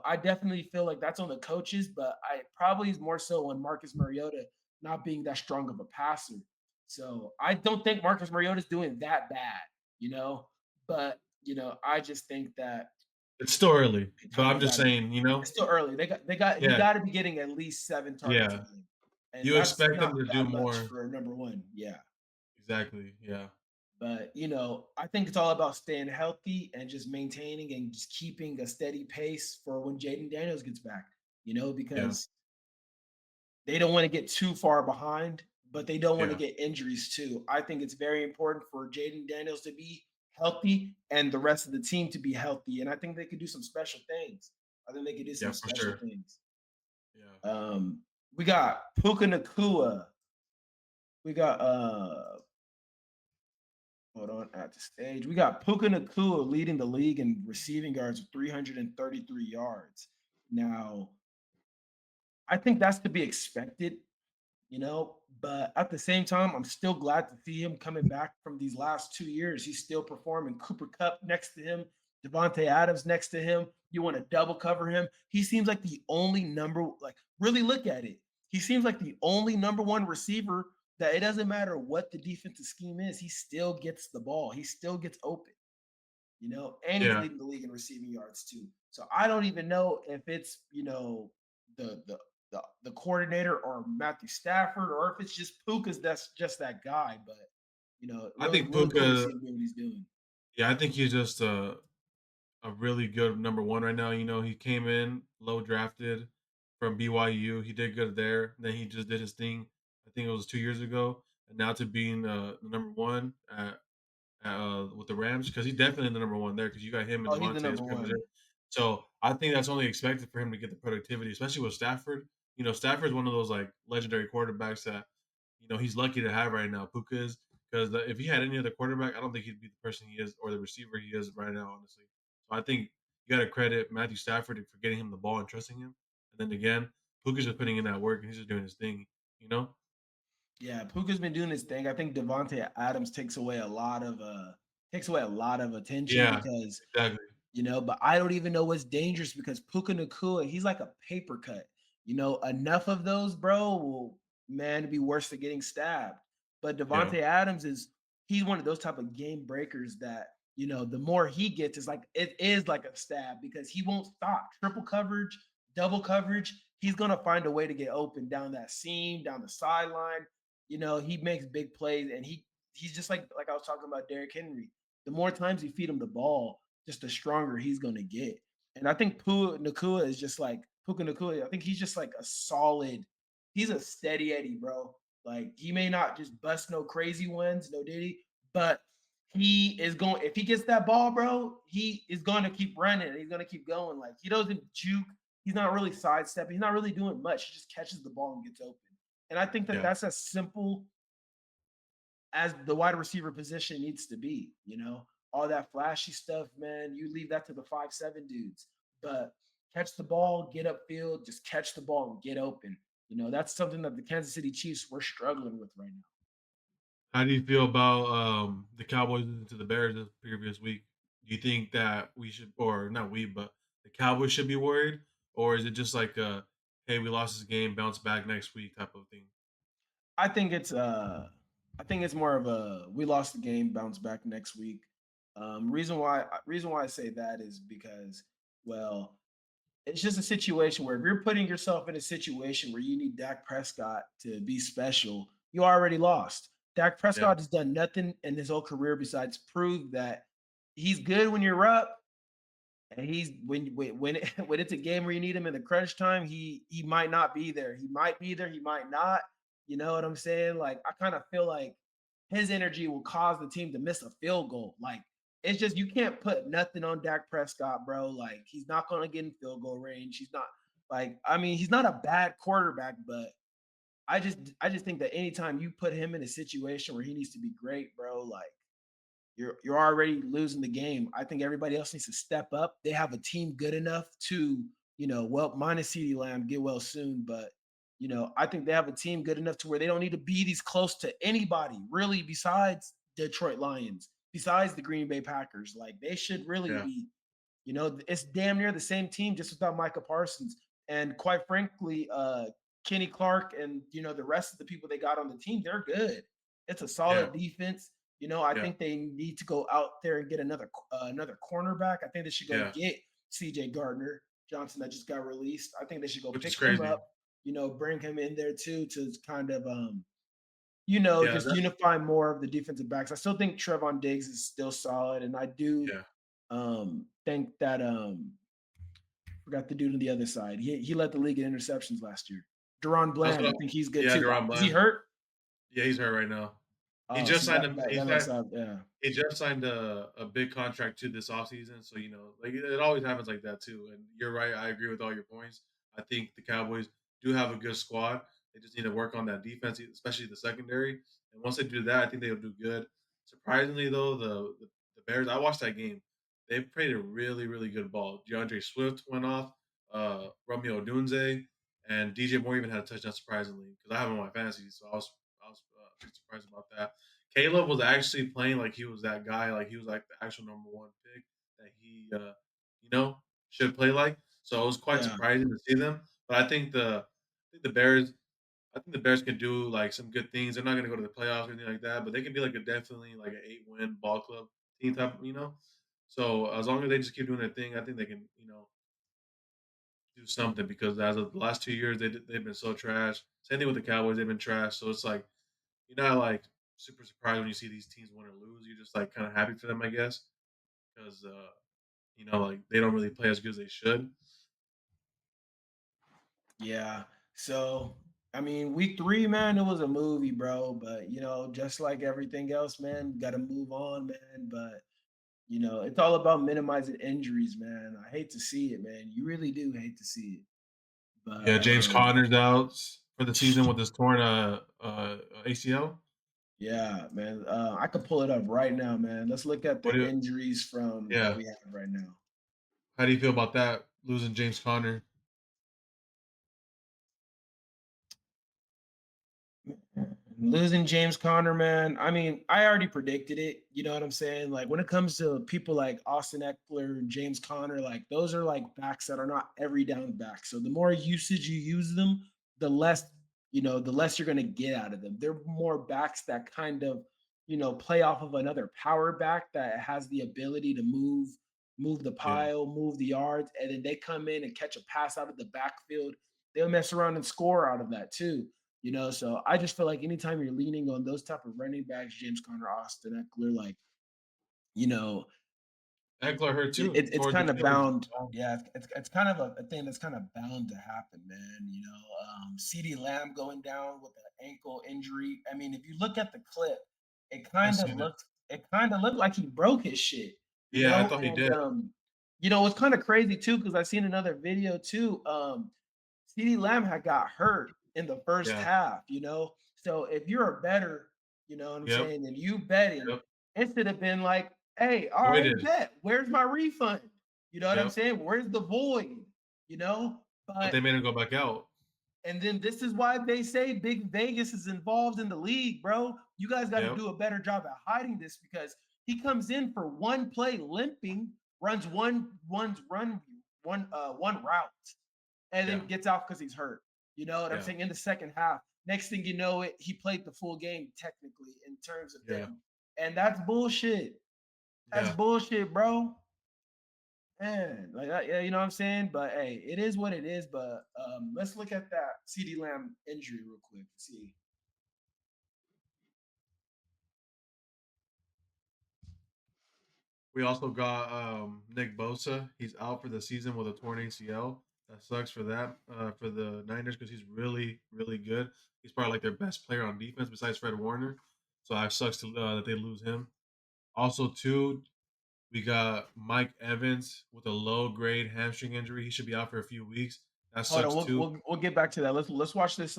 I definitely feel like that's on the coaches, but I probably is more so on Marcus Mariota not being that strong of a passer. So I don't think Marcus Mariota is doing that bad, you know. But I just think that It's still early, but time I'm they just got to. saying, It's still early. They got he yeah, got to be getting at least 7 targets a yeah. game, and You that's expect them not to do that much more. for number one. Yeah, Exactly. Yeah. but I think it's all about staying healthy and just maintaining and just keeping a steady pace for when Jaden Daniels gets back. Yeah. Because they don't want to get too far behind, but they don't want to Yeah. get injuries too. I think it's very important for Jaden Daniels to be healthy and the rest of the team to be healthy. And I think they could do some special things. I think they could do Yeah, some for special sure. things. Yeah. We got Puka Nakua. We got hold on at the stage. We got Puka Nakua leading the league in receiving yards with 333 yards. Now, I think that's to be expected. But at the same time, I'm still glad to see him coming back from these last 2 years. He's still performing. Cooper Cup next to him, Devontae Adams next to him. You want to double cover him. He seems like the only really look at it. He seems like the only number one receiver that it doesn't matter what the defensive scheme is, he still gets the ball. He still gets open, and he's Yeah. leading the league in receiving yards too. So I don't even know if it's the coordinator or Matthew Stafford or if it's just Puka's that's just that guy. But I really think really cool to Puka. see him do what he's doing. Yeah, I think he's just a really good number one right now. He came in low drafted from BYU. He did good there. Then he just did his thing. I think it was 2 years ago, and now to being the number one with the Rams because he's definitely the number one there because you got him and Oh, he's the Devontae as number pretty much one. it. So I think that's only expected for him to get the productivity, especially with Stafford. Stafford's one of those like legendary quarterbacks that he's lucky to have right now. Puka is because if he had any other quarterback, I don't think he'd be the person he is or the receiver he is right now. Honestly, so I think you got to credit Matthew Stafford for getting him the ball and trusting him. And then again, Puka's just putting in that work and he's just doing his thing. You know? Yeah, Puka's been doing his thing. I think Devontae Adams takes away a lot of attention Yeah, because exactly. but I don't even know what's dangerous because Puka Nakua, he's like a paper cut. Enough of those, bro, will man be worse than getting stabbed. But Yeah, Devontae Adams he's one of those type of game breakers that, the more he gets, it is like a stab because he won't stop. Triple coverage, double coverage, he's gonna find a way to get open down that seam, down the sideline. He makes big plays and he's just like I was talking about Derrick Henry. The more times you feed him the ball, just the stronger he's gonna get. And I think Puka Nakua is just like Puka Nakua. I think he's just like a solid. He's a steady Eddie, bro. Like he may not just bust no crazy ones, no diddy, but he is going. If he gets that ball, bro, he is going to keep running. He's going to keep going. Like he doesn't juke. He's not really sidestepping. He's not really doing much. He just catches the ball and gets open. And I think that yeah. that's as simple as the wide receiver position needs to be. All that flashy stuff, man. You leave that to the 5'7" dudes. But catch the ball, get upfield, just catch the ball and get open. That's something that the Kansas City Chiefs were struggling with right now. How do you feel about the Cowboys losing to the Bears this previous week? Do you think that we should, or not we, but the Cowboys should be worried, or is it just like hey, we lost this game, bounce back next week type of thing? I think it's I think it's more of a we lost the game, bounce back next week. Reason why I say that is because, well, it's just a situation where if you're putting yourself in a situation where you need Dak Prescott to be special, you already lost. Dak Yeah, Prescott has done nothing in his whole career besides prove that he's good when you're up, and he's when it's a game where you need him in the crunch time, he might not be there. He might be there, he might not. You know what I'm saying? Like I kind of feel like his energy will cause the team to miss a field goal. Like it's just you can't put nothing on Dak Prescott, bro. Like he's not gonna get in field goal range. He's not like I mean he's not a bad quarterback, but I just think that anytime you put him in a situation where he needs to be great, bro, like you're already losing the game. I think everybody else needs to step up. They have a team good enough to, well, minus CeeDee Lamb, get well soon, but I think they have a team good enough to where they don't need to be these close to anybody, really, besides Detroit Lions, besides the Green Bay Packers. Like they should really yeah, be, it's damn near the same team just without Micah Parsons. And quite frankly, Kenny Clark and the rest of the people they got on the team, they're good. It's a yeah, solid defense. I yeah, think they need to go out there and get another cornerback. I think they should go yeah. get C.J. Gardner Johnson that just got released. I think they should go Which is pick him crazy. up. Bring him in there too to kind of Yeah, just unify more of the defensive backs. I still think Trevon Diggs is still solid, and I do yeah. think that forgot the dude on the other side. He led the league in interceptions last year. Deron That's Bland, what. I think he's good Yeah, too. Deron Is he Bland. hurt? Yeah, he's hurt right now. He Oh, just see signed him. that must have yeah. He just signed a big contract to this offseason. So, like it always happens like that too. And you're right. I agree with all your points. I think the Cowboys do have a good squad. They just need to work on that defense, especially the secondary. And once they do that, I think they'll do good. Surprisingly, though, the Bears, I watched that game. They played a really, really good ball. DeAndre Swift went off, Romeo Dunze, and DJ Moore even had a touchdown, surprisingly, because I have him on my fantasy. So I was pretty surprised about that. Caleb was actually playing like he was that guy, like he was like the actual number one pick that he, you know, should play like. So it was quite Yeah. surprising to see them. But I think the Bears, I think the Bears can do like some good things. They're not going to go to the playoffs or anything like that, but they can be like a definitely like an 8-win ball club team type. So as long as they just keep doing their thing, I think they can, do something because as of the last 2 years, they've been so trash. Same thing with the Cowboys, they've been trash. So it's like you're not like super surprised when you see these teams win or lose. You're just like kind of happy for them, I guess, because like they don't really play as good as they should. Yeah. So, I mean, week 3, man, it was a movie, bro. But just like everything else, man, got to move on, man. But it's all about minimizing injuries, man. I hate to see it, man. You really do hate to see it. But Yeah, James Conner's out for the season with his torn ACL. yeah, man. I could pull it up right now, man. Let's look at What the do you? injuries from that Yeah, we have right now. how do you feel about that losing James Conner? Losing James Conner, man. I mean, I already predicted it. You know what I'm saying? Like when it comes to people like Austin Eckler, James Conner, like those are like backs that are not every down back. So the more usage you use them, the less you're going to get out of them. They're more backs that kind of, play off of another power back that has the ability to move the Yeah, pile, move the yards, and then they come in and catch a pass out of the backfield. They'll mess around and score out of that too. So I just feel like anytime you're leaning on those type of running backs, James Conner, Austin Eckler, like, you know, Eckler hurt it, too it, it's towards kind of Achilles. bound. Yeah, it's kind of a thing that's kind of bound to happen, man. CD Lamb going down with an ankle injury. I mean, if you look at the clip, it I kind of seen it. looked it kind of looked like he broke his shit, Yeah, I thought he and did. it's kind of crazy too because I seen another video too. CeeDee Lamb had got hurt in the first Yeah. half, So if you're a better, you know what I'm Yep. saying, and you betting, Yep. it should have been like, hey, all right, Voided. bet. Where's my refund? You know what I'm Yep. saying? Where's the void? But But they made him go back out. and then this is why they say Big Vegas is involved in the league, bro. You guys got to Yep. do a better job at hiding this because he comes in for one play limping, runs one route, and Yeah. then gets out because he's hurt. You know what I'm Yeah. saying? In the second half. Next thing you know, he played the full game technically in terms of Yeah. them, and that's bullshit. That's Yeah. bullshit, bro. Man, like yeah, you know what I'm saying. But hey, it is what it is. But let's look at that CD Lamb injury real quick. See. We also got Nick Bosa. He's out for the season with a torn ACL. That sucks for for the Niners because he's really, really good. He's probably like their best player on defense besides Fred Warner. So it sucks that they lose him. Also, too, we got Mike Evans with a low grade hamstring injury. He should be out for a few weeks. That Hold on, sucks too. we'll get back to that. Let's watch this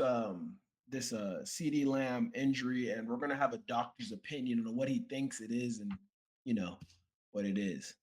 CD Lamb injury, and we're gonna have a doctor's opinion on what he thinks it is, and you know what it is.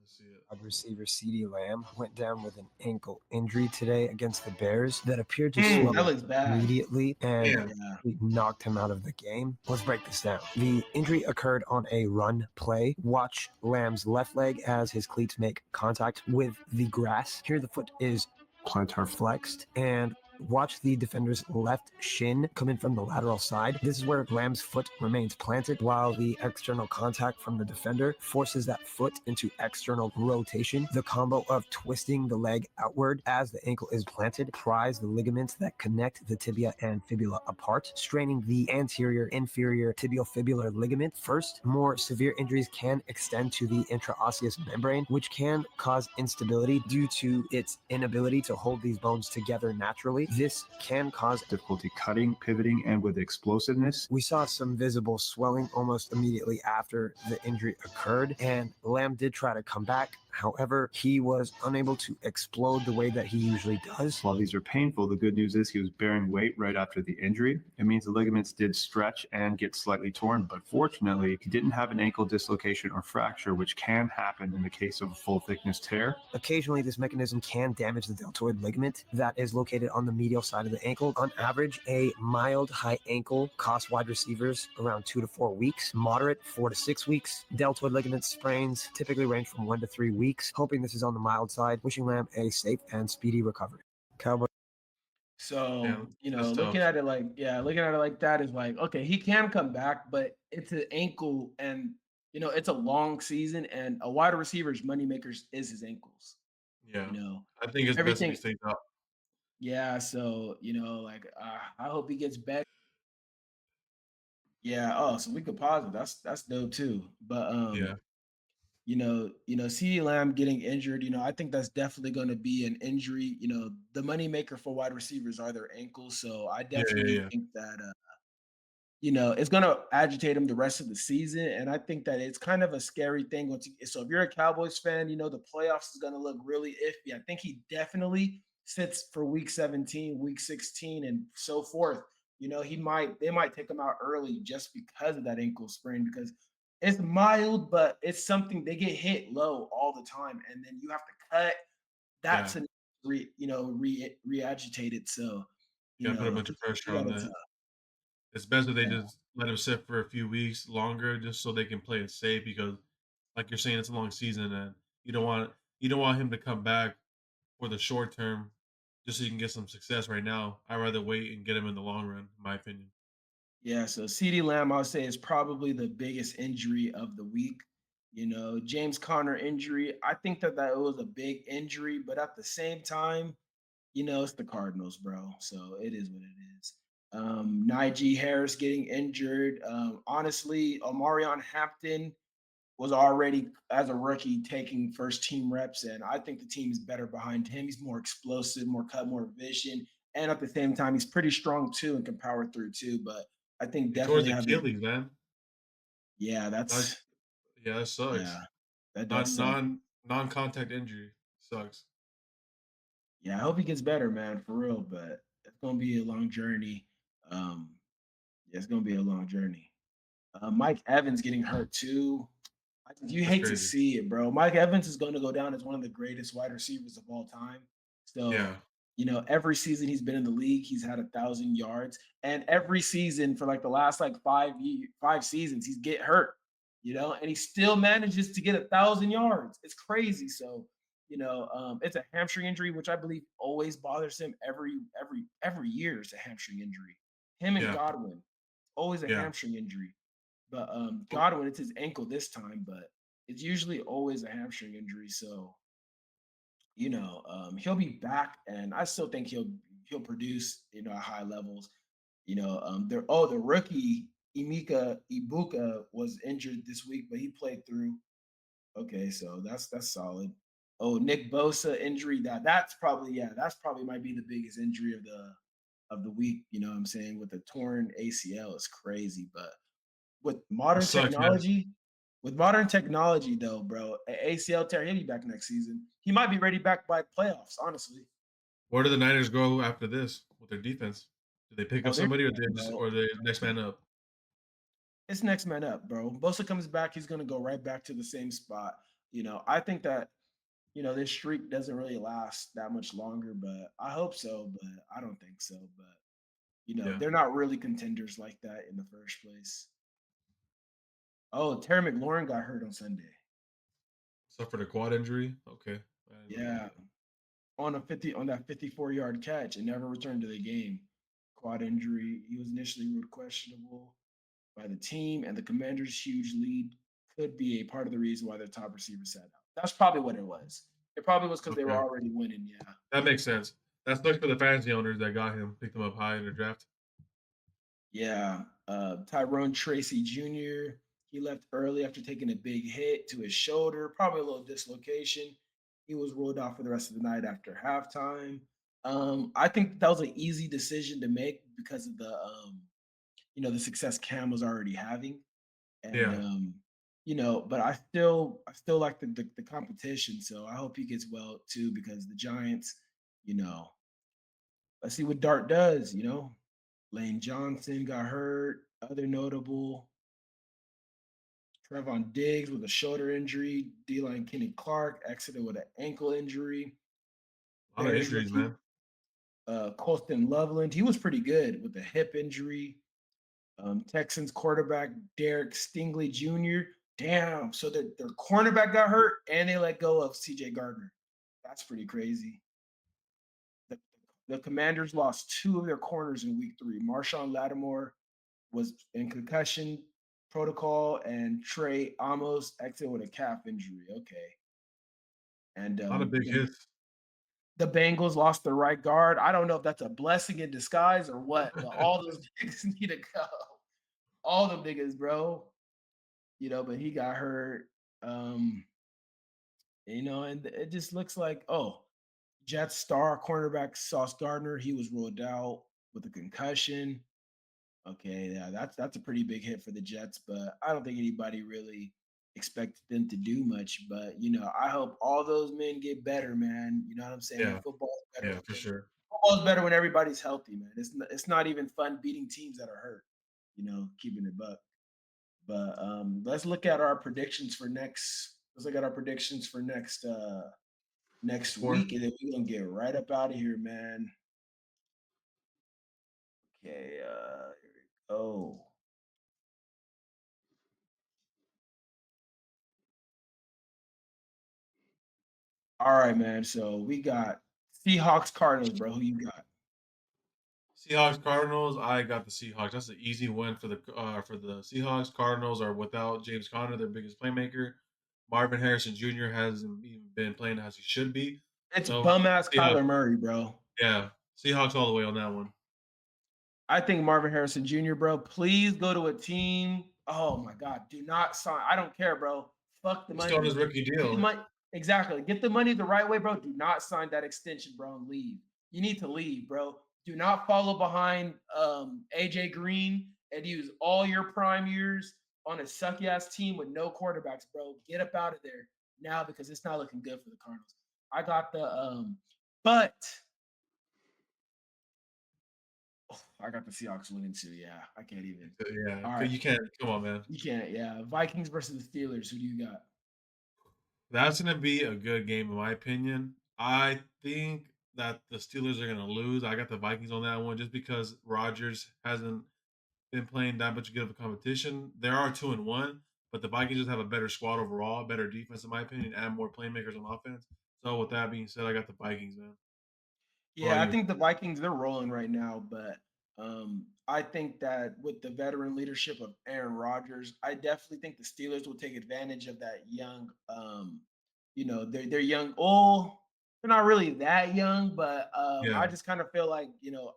Let's see it. Wide receiver CeeDee Lamb went down with an ankle injury today against the Bears that appeared to That swell looks bad. immediately and Damn. Yeah. knocked him out of the game. Let's break this down. The injury occurred on a run play. Watch Lamb's left leg as his cleats make contact with the grass. Here the foot is plantar flexed, and watch the defender's left shin come in from the lateral side. This is where Lamb's foot remains planted while the external contact from the defender forces that foot into external rotation. The combo of twisting the leg outward as the ankle is planted pries the ligaments that connect the tibia and fibula apart, straining the anterior inferior tibiofibular ligament. First, more severe injuries can extend to the intraosseous membrane, which can cause instability due to its inability to hold these bones together naturally. This can cause difficulty cutting, pivoting, and with explosiveness. We saw some visible swelling almost immediately after the injury occurred, and Lamb did try to come back. However, he was unable to explode the way that he usually does. While these are painful, the good news is he was bearing weight right after the injury. It means the ligaments did stretch and get slightly torn, but fortunately, he didn't have an ankle dislocation or fracture, which can happen in the case of a full thickness tear. Occasionally, this mechanism can damage the deltoid ligament that is located on the medial side of the ankle. On average, a mild high ankle costs wide receivers around 2 to 4 weeks, moderate 4 to 6 weeks. Deltoid ligament sprains typically range from 1 to 3 weeks. Hoping this is on the mild side. Wishing Lamb a safe and speedy recovery. Cowboy. So Yeah, that's tough. looking at it like that is like, okay, he can come back, but it's an ankle, and it's a long season, and a wide receiver's moneymakers is his ankles. Yeah. You know, I think it's best if everything. he stays out. Yeah, so I hope he gets better. Yeah. Oh, so we could pause it. That's dope too. But Yeah. CeeDee Lamb getting injured, I think that's definitely going to be an injury. The moneymaker for wide receivers are their ankles. So I definitely Yeah. think that, it's going to agitate him the rest of the season. And I think that it's kind of a scary thing. So if you're a Cowboys fan, the playoffs is going to look really iffy. I think he definitely sits for week 17, week 16, and so forth. They might take him out early just because of that ankle sprain, because it's mild, but it's something they get hit low all the time, and then you have to cut. That's Yeah. re-agitated. So Gotta put a bunch of pressure you on gotta that. tell. It's best that they Yeah. just let him sit for a few weeks longer, just so they can play it safe. Because, like you're saying, it's a long season, and you don't want him to come back for the short term, just so you can get some success right now. I'd rather wait and get him in the long run, in my opinion. Yeah, so CeeDee Lamb, I'll say, is probably the biggest injury of the week. James Conner injury. I think that was a big injury, but at the same time, it's the Cardinals, bro. So it is what it is. Najee Harris getting injured. Honestly, Omarion Hampton was already, as a rookie, taking first team reps, and I think the team is better behind him. He's more explosive, more cut, more vision, and at the same time, he's pretty strong too and can power through too. But I think He tore his definitely having, Achilles, man. yeah, Not, that's yeah, that sucks. yeah, that does Non suck. non non-contact injury sucks. Yeah, I hope he gets better, man, for real. But it's gonna be a long journey. Um, yeah, it's gonna be a long journey. Mike Evans getting hurt too. You That's hate to crazy. see it, bro. Mike Evans is going to go down as one of the greatest wide receivers of all time. So, Yeah. every season he's been in the league, he's had 1,000 yards, and every season for like the last like 5 seasons, he's get hurt. And he still manages to get 1,000 yards. It's crazy. So, it's a hamstring injury, which I believe always bothers him every year. It's a hamstring injury. Him and Yeah. Godwin, always a Yeah. hamstring injury. But Godwin, it's his ankle this time, but it's usually always a hamstring injury. So he'll be back, and I still think he'll produce, at high levels. The rookie Emeka Ibuka was injured this week, but he played through. Okay, so that's solid. Oh, Nick Bosa injury. That's probably might be the biggest injury of the week. You know what I'm saying? With the torn ACL, it's crazy. But with That modern sucks, man. technology, with modern technology though, bro, ACL tear, he'll be back next season. He might be ready back by playoffs, honestly. Where do the Niners go after this with their defense? Do they pick Oh, up somebody, bro. or they next man up? It's next man up, bro. Bosa comes back, he's gonna go right back to the same spot. I think that this streak doesn't really last that much longer, but I hope so, but I don't think so. But Yeah. they're not really contenders like that in the first place. Oh, Terry McLaurin got hurt on Sunday. Suffered a quad injury. Okay. I didn't know Yeah, that. on that 54-yard catch and never returned to the game. Quad injury. He was initially ruled questionable by the team, and the Commanders' huge lead could be a part of the reason why their top receiver sat out. That's probably what it was. It probably was because they were Okay. already winning. Yeah. That makes sense. That sucks for the fantasy owners that got him, picked him up high in the draft. Yeah. Tyrone Tracy Jr., he left early after taking a big hit to his shoulder, probably a little dislocation. He was ruled out for the rest of the night after halftime. I think that was an easy decision to make because of the success Cam was already having. And Yeah. but I still like the competition. So I hope he gets well too, because the Giants, you know, let's see what Dart does. Lane Johnson got hurt. Other notable, Trevon Diggs with a shoulder injury. D-line Kenny Clark exited with an ankle injury. A lot of Bears injuries, rookie man. Colston Loveland, he was pretty good with a hip injury. Texans quarterback Derek Stingley Jr. Damn, so their cornerback got hurt and they let go of CJ Gardner. That's pretty crazy. The, the Commanders lost two of their corners in week 3. Marshawn Lattimore was in concussion protocol, and Trey Amos exited with a calf injury. Okay. And A lot of big hits. the Bengals lost their right guard. I don't know if that's a blessing in disguise or what, but all those niggas need to go. All the niggas, bro. But he got hurt. Um, and it just looks like, Jets star cornerback Sauce Gardner, he was ruled out with a concussion. Okay, yeah, that's a pretty big hit for the Jets, but I don't think anybody really expected them to do much. But I hope all those men get better, man. You know what I'm saying? Yeah. Football's better. Yeah, for sure. Football's better when everybody's healthy, man. It's not even fun beating teams that are hurt. Keeping it buck. But let's look at our predictions for next. Let's look at our predictions for next Four. week, and then we're gonna get right up out of here, man. Okay, here we go. All right, man. So we got Seahawks Cardinals, bro. Who you got? Seahawks, Cardinals. I got the Seahawks. That's an easy win for the Seahawks. Cardinals are without James Conner, their biggest playmaker. Marvin Harrison Jr. hasn't even been playing as he should be. It's So bum ass Seahawks. Kyler Murray, bro. Yeah, Seahawks all the way on that one. I think Marvin Harrison Jr., bro. Please go to a team. Oh my God, do not sign. I don't care, bro. Fuck the He's money. still on his rookie Get the deal. money. Exactly. Get the money the right way, bro. Do not sign that extension, bro, and leave. You need to leave, bro. Do not follow behind AJ Green and use all your prime years on a sucky ass team with no quarterbacks, bro. Get up out of there now, because it's not looking good for the Cardinals. I got but I got the Seahawks winning too. Yeah, I can't even. Yeah, All right. you can't. Come on, man. You can't. Yeah, Vikings versus the Steelers. Who do you got? That's going to be a good game, in my opinion. I think that the Steelers are going to lose. I got the Vikings on that one just because Rodgers hasn't been playing that much good of a competition. There are 2-1, but the Vikings just have a better squad overall, better defense, in my opinion, and more playmakers on offense. So, with that being said, I got the Vikings, man. What Yeah, about I you? think the Vikings, they're rolling right now, but I think that with the veteran leadership of Aaron Rodgers, I definitely think the Steelers will take advantage of that young, they're young. Oh, they're not really that young, but I Yeah. just kind of feel like,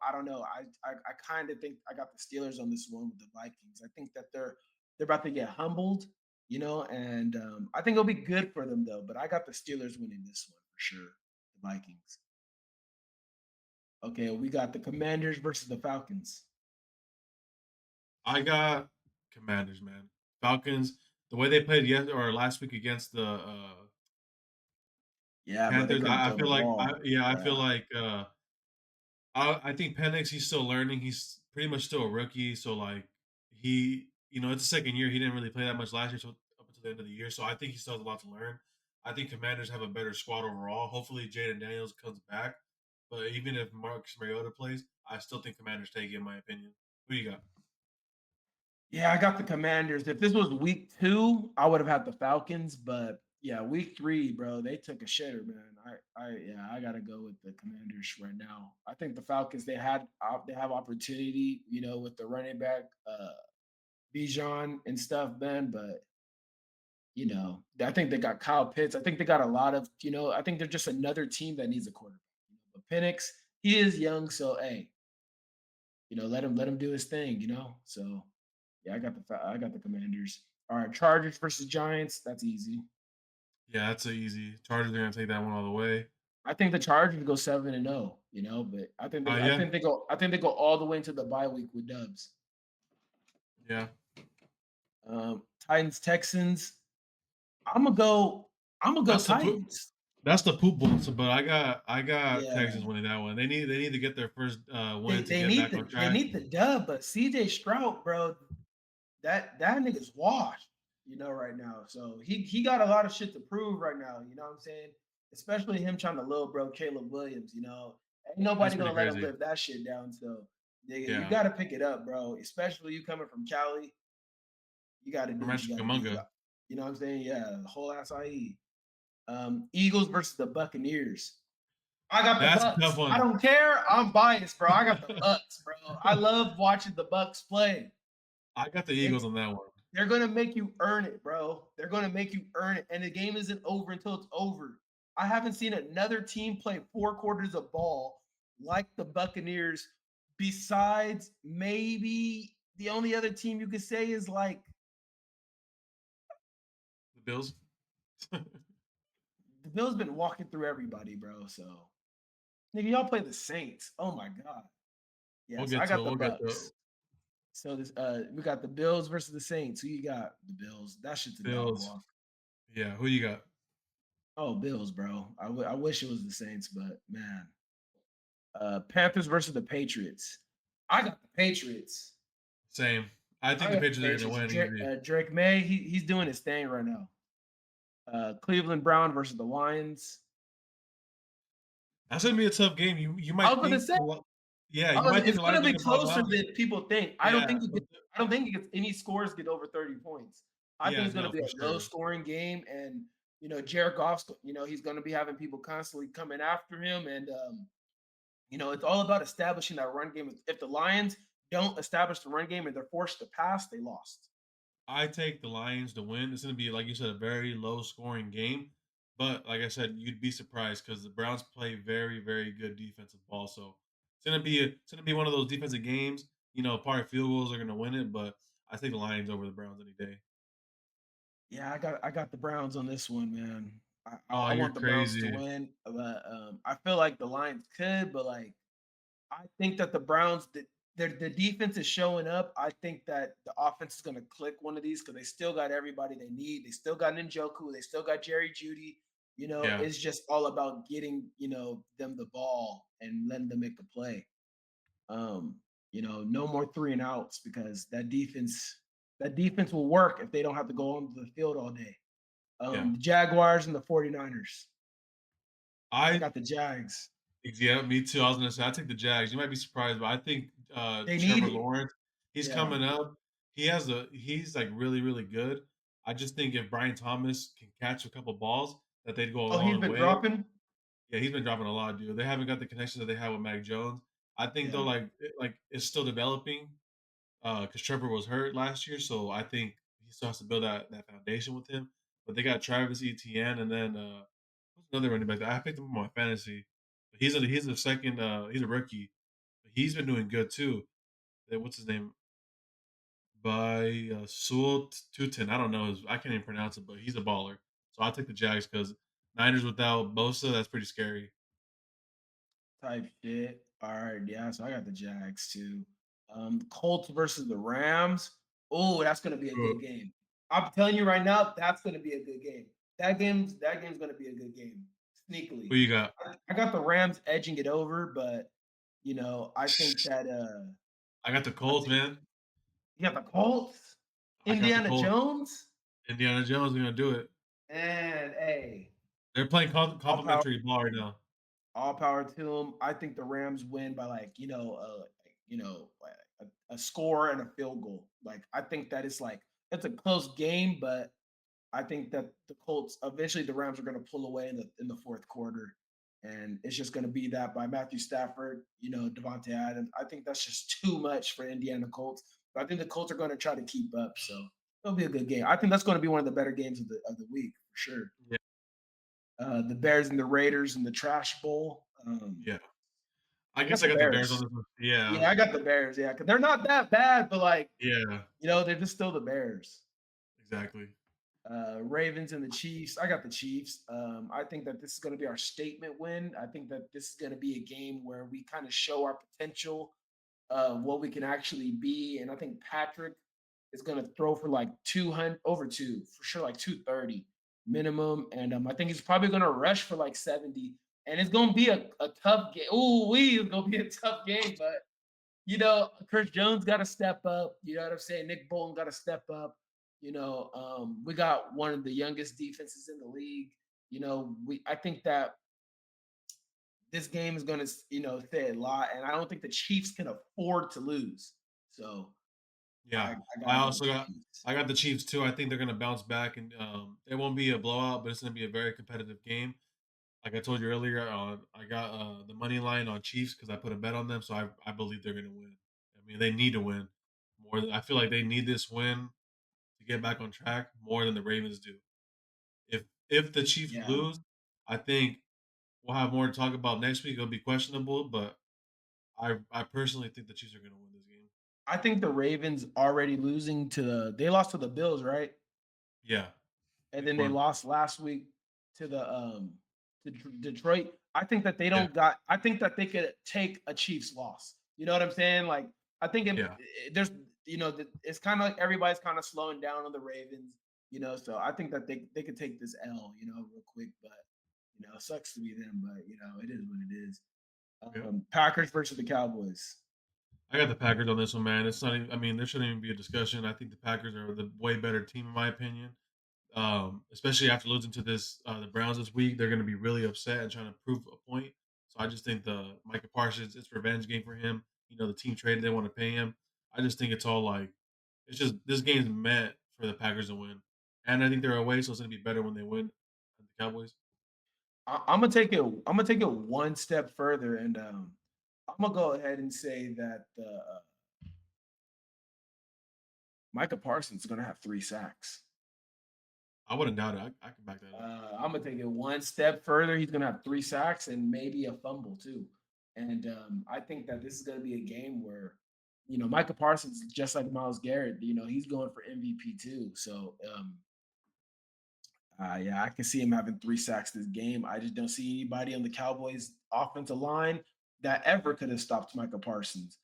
I don't know. I kind of think I got the Steelers on this one with the Vikings. I think that they're about to get humbled, and I think it'll be good for them though. But I got the Steelers winning this one for sure. The Vikings. Okay, we got the Commanders versus the Falcons. I got Commanders, man. Falcons. The way they played or last week against the Yeah, bro, they're Panthers, gonna I throw the feel like ball. I feel Yeah. like I think Penix, he's still learning. He's pretty much still a rookie. So like it's the second year. He didn't really play that much last year, so up until the end of the year. So I think he still has a lot to learn. I think Commanders have a better squad overall. Hopefully Jaden Daniels comes back. But even if Marcus Mariota plays, I still think Commanders take it, in my opinion. Who you got? Yeah, I got the Commanders. If this was week 2, I would have had the Falcons, but yeah, week 3, bro, they took a shitter, man. I gotta go with the Commanders right now. I think the Falcons they have opportunity, with the running back Bijan and stuff, man. But I think they got Kyle Pitts. I think they got a lot of, I think they're just another team that needs a quarterback. But Penix, he is young, so hey, let him do his thing. So yeah, I got the Commanders. All right, Chargers versus Giants. That's easy. Yeah, that's a easy. Chargers are gonna take that one all the way. I think the Chargers go 7-0. But I Yeah, think they go all the way into the bye week with dubs. yeah. Titans Texans. I'm gonna go. I'm gonna go That's the poop. Titans. That's the poop bowl. So, but I got Texans Yeah, winning that one. They need to get their first they win to they get need back the on they track. need the dub, but CJ Stroud, bro, that nigga's washed, right now. So he got a lot of shit to prove right now. You know what I'm saying? Especially him trying to little bro Caleb Williams. Ain't That's nobody pretty gonna let him crazy. live that shit down. So nigga, you Yeah, gotta pick it up, bro. Especially you coming from Cali, you gotta do from what you gotta do. Cucamonga. You know what I'm saying? Yeah, the whole ass IE. Eagles versus the Buccaneers. I got the That's a tough Bucks. I one. don't care. I'm biased, bro. I got the Bucks, bro. I love watching the Bucks play. I got the They Eagles on that one. they're gonna make you earn it, bro. They're gonna make you earn it, and the game isn't over until it's over. I haven't seen another team play 4 quarters of ball like the Buccaneers. Besides, maybe the only other team you could say is like The Bills. the Bills been walking through everybody, bro. So nigga, y'all play the Saints. Oh my god. We'll Yes, I get to got it. the We'll get to it. Bucks. So this we got the Bills versus the Saints. Who you got? The Bills. That shit's a dog Bills. walk. Yeah, who you got? Oh, Bills, bro. I wish it was the Saints, but man. Panthers versus the Patriots. I got the Patriots. Same. I think I the got the Patriots are gonna Patriots. win easy. Drake May, he's doing his thing right now. Cleveland Brown versus the Lions. That's gonna be a tough game. You I might was gonna think say yeah, you might think it's the Lions gonna are be gonna blow them closer out. than people think. Yeah, I don't think it gets any scores get over 30 points. I think yeah, it's gonna no, be for a low sure. scoring game, and Jared Goff's, he's gonna be having people constantly coming after him, and it's all about establishing that run game. If the Lions don't establish the run game and they're forced to pass, they lost. I take the Lions to win. It's going to be, like you said, a very low scoring game. But like I said, you'd be surprised because the Browns play very, very good defensive ball. So it's gonna be one of those defensive games. Probably field goals are going to win it, but I take the Lions over the Browns any day. Yeah, I got the Browns on this one, man. Oh, I you're want the Browns to crazy. win, but I feel like the Lions could, but like I think that the Browns, the defense is showing up. I think that the offense is going to click one of these because they still got everybody they need. They still got Njoku. They still got Jerry Judy. Yeah, It's just all about getting them the ball and letting them make the play. Um, no more 3 and outs because that defense will work if they don't have to go onto the field all day. yeah. The Jaguars and the 49ers. I I got the Jags. Yeah, me too. I was gonna say I take the Jags. You might be surprised, but I think They need Trevor it. Lawrence, he's Yeah. coming up. He's like really, really good. I just think if Brian Thomas can catch a couple balls, that they'd go a Oh, he's long been way. dropping. Yeah, he's been dropping a lot, dude. They haven't got the connection that they have with Mac Jones. I think though, Yeah. like it's still developing. because Trevor was hurt last year, so I think he still has to build that foundation with him. But they got Travis Etienne, and then who's another running back that I picked him on my fantasy. He's a second he's a rookie. But he's been doing good too. What's his name? By Sewell Tutin. I don't know. I can't even pronounce it, but he's a baller. So I'll take the Jags because Niners without Bosa, that's pretty scary. Type shit. All right, yeah. So I got the Jags too. Colts versus the Rams. Oh, that's gonna be a good game. I'm telling you right now, that's gonna be a good game. That game's gonna be a good game. Who Sneakily. you got? I got the Rams edging it over, but I think that I got the I Colts, think man. you got the Colts, I got the Indiana Colts. Jones, Indiana Jones is gonna do it. and hey, They're playing all power complimentary ball right now. all power to them. I think the Rams win by like a score and a field goal. Like I think that it's a close game, but I think that the Colts eventually the Rams are going to pull away in the fourth quarter, and it's just going to be that by Matthew Stafford, Devontae Adams. I think that's just too much for Indiana Colts. But I think the Colts are going to try to keep up, so it'll be a good game. I think that's going to be one of the better games of the week for sure. Yeah. The Bears and the Raiders in the Trash Bowl. Yeah. I I got guess I the got the Bears on Bears. this one. Yeah. Yeah, I got the Bears. Yeah, because they're not that bad, but Yeah. they're just still the Bears. Exactly. Ravens and the Chiefs. I got the Chiefs. I think that this is going to be our statement win. I think that this is going to be a game where we kind of show our potential of what we can actually be. And I think Patrick is going to throw for like 200 over two for sure, like 230 minimum. And I think he's probably going to rush for like 70. And it's going to be a tough game. Ooh, it's going to be a tough game, but Chris Jones got to step up. You know what I'm saying? Nick Bolton got to step up. We got one of the youngest defenses in the league. I think that this game is going to, say a lot, and I don't think the Chiefs can afford to lose. So Yeah. I I gotta go also with the got Chiefs. I got the Chiefs too. I think they're gonna bounce back, and it won't be a blowout, but it's gonna be a very competitive game. Like I told you earlier, I got the money line on Chiefs because I put a bet on them, so I believe they're gonna win. I mean, they need to win more. I feel like they need this win to get back on track more than the Ravens do. If the Chiefs Yeah, lose, I think we'll have more to talk about next week. It'll be questionable, but I personally think the Chiefs are gonna win this game. I think the Ravens already losing they lost to the Bills, right? Yeah, And week then they one. lost last week to Detroit. I think that they Yeah, don't got. I think that they could take a Chiefs loss. You know what I'm saying? Like I think yeah, there's it's kind of like everybody's kind of slowing down on the Ravens. So I think that they could take this L. Real quick, but it sucks to be them, but it is what it is. yeah. Packers versus the Cowboys. I got the Packers on this one, man. It's not even. I mean, there shouldn't even be a discussion. I think the Packers are the way better team, in my opinion. Especially after losing to the Browns this week, they're going to be really upset and trying to prove a point. So I just think the Micah Parsons, it's revenge game for him. The team traded, they want to pay him. I just think it's all like it's just this game's meant for the Packers to win, and I think they're away, so it's going to be better when they win. The Cowboys. I'm gonna take it. I'm gonna take it one step further, and I'm gonna go ahead and say that Micah Parsons is gonna have 3 sacks. I wouldn't doubt it. I can back that up. I'm gonna take it one step further. He's gonna have 3 sacks and maybe a fumble too. And I think that this is gonna be a game where, Micah Parsons, just like Miles Garrett, he's going for MVP too. So yeah, I can see him having 3 sacks this game. I just don't see anybody on the Cowboys offensive line that ever could have stopped Micah Parsons.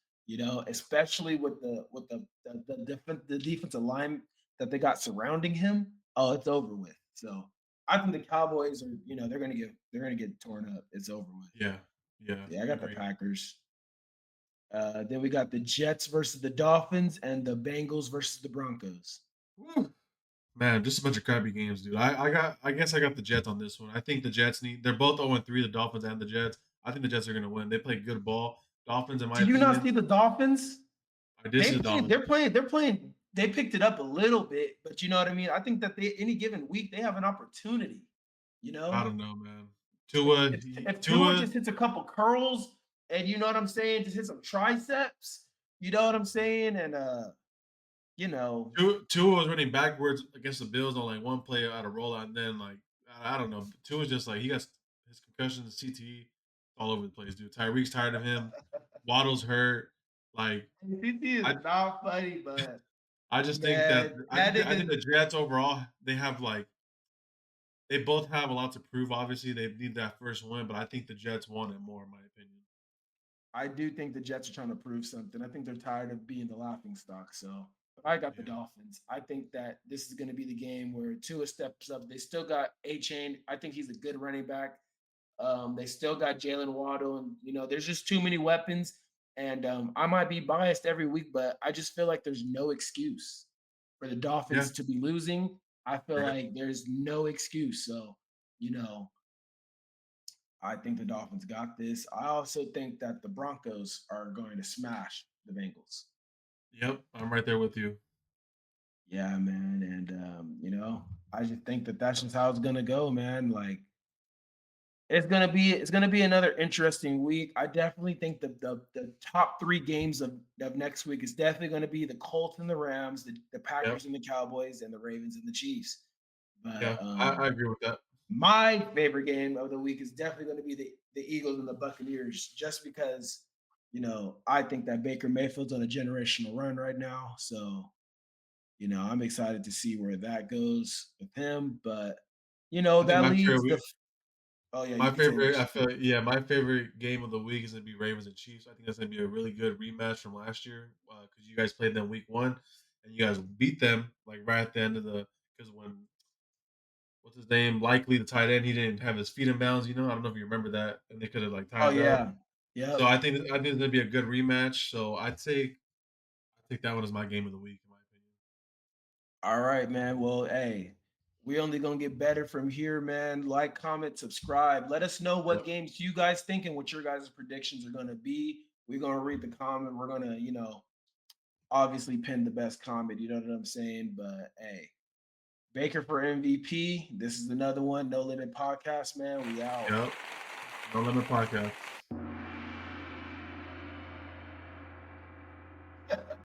Especially with the defensive line that they got surrounding him. Oh, it's over with. So I think the Cowboys are, they're gonna get torn up. It's over with. Yeah, yeah, Yeah, I I got the agree. Packers. Then we got the Jets versus the Dolphins and the Bengals versus the Broncos. Woo. Man, just a bunch of crappy games, dude. I guess I got the Jets on this one. I think the Jets they're both 0-3, the Dolphins and the Jets. I think the Jets are gonna win. They play good ball. Dolphins, in my Did you not opinion, see the Dolphins? I did see the Dolphins. They're playing. They picked it up a little bit, but you know what I mean. I think that any given week they have an opportunity. You I know, don't know, man. if Tua just hits a couple curls and you know what I'm saying, just hit some triceps, You know what I'm saying? And you know, Tua was running backwards against the Bills on like one play out of rollout, and then like I don't know. Tua was just like he got his concussion, the CTE, all over the place, dude. Tyreek's tired of him. Waddle's hurt. Like CT is I, not funny, but I just think that man, that I think nigga. the Jets overall they have like they both have a lot to prove. Obviously, they need that first win, but I think the Jets want it more, in my opinion. I do think the Jets are trying to prove something. I think they're tired of being the laughing stock. So I got the Yeah. Dolphins. I think that this is going to be the game where Tua steps up. They still got A Chain. I think he's a good running back. They still got Jalen Waddle, and there's just too many weapons. And I might be biased every week, but I just feel like there's no excuse for the Yeah, Dolphins to be losing. I feel right. like there's no excuse. So, you know, I think the Dolphins got this. I also think that the Broncos are going to smash the Bengals. Yep, I'm right there with you. Yeah, man. And, I just think that that's just how it's going to go, man. Like, it's gonna be another interesting week. I definitely think the top three games of next week is definitely gonna be the Colts and the Rams, the Yep. Packers and the Cowboys, and the Ravens and the Chiefs. But Yeah, I agree with that. my favorite game of the week is definitely going to be the Eagles and the Buccaneers, just because I think that Baker Mayfield's on a generational run right now. So I'm excited to see where that goes with him. But I think that leads the. Oh yeah, you my can say favorite, this. I feel yeah, my favorite game of the week is gonna be Ravens and Chiefs. I think that's gonna be a really good rematch from last year because you guys played them week one and you guys beat them like right at the end of the because when what's his name likely the tight end he didn't have his feet in bounds. I don't know if you remember that and they could have like Oh tied it up. yeah, So yep. I think it's gonna be a good rematch. So I think that one is my game of the week in my opinion. All right, man. Well, hey, we only gonna get better from here, man. Like, comment, subscribe. Let us know what Yep. games you guys think and what your guys' predictions are gonna be. We're gonna read the comment. We're gonna, obviously pin the best comment. You know what I'm saying? But hey, Baker for MVP. This is another one. No Limit Podcast, man. We out. Yep. No Limit Podcast.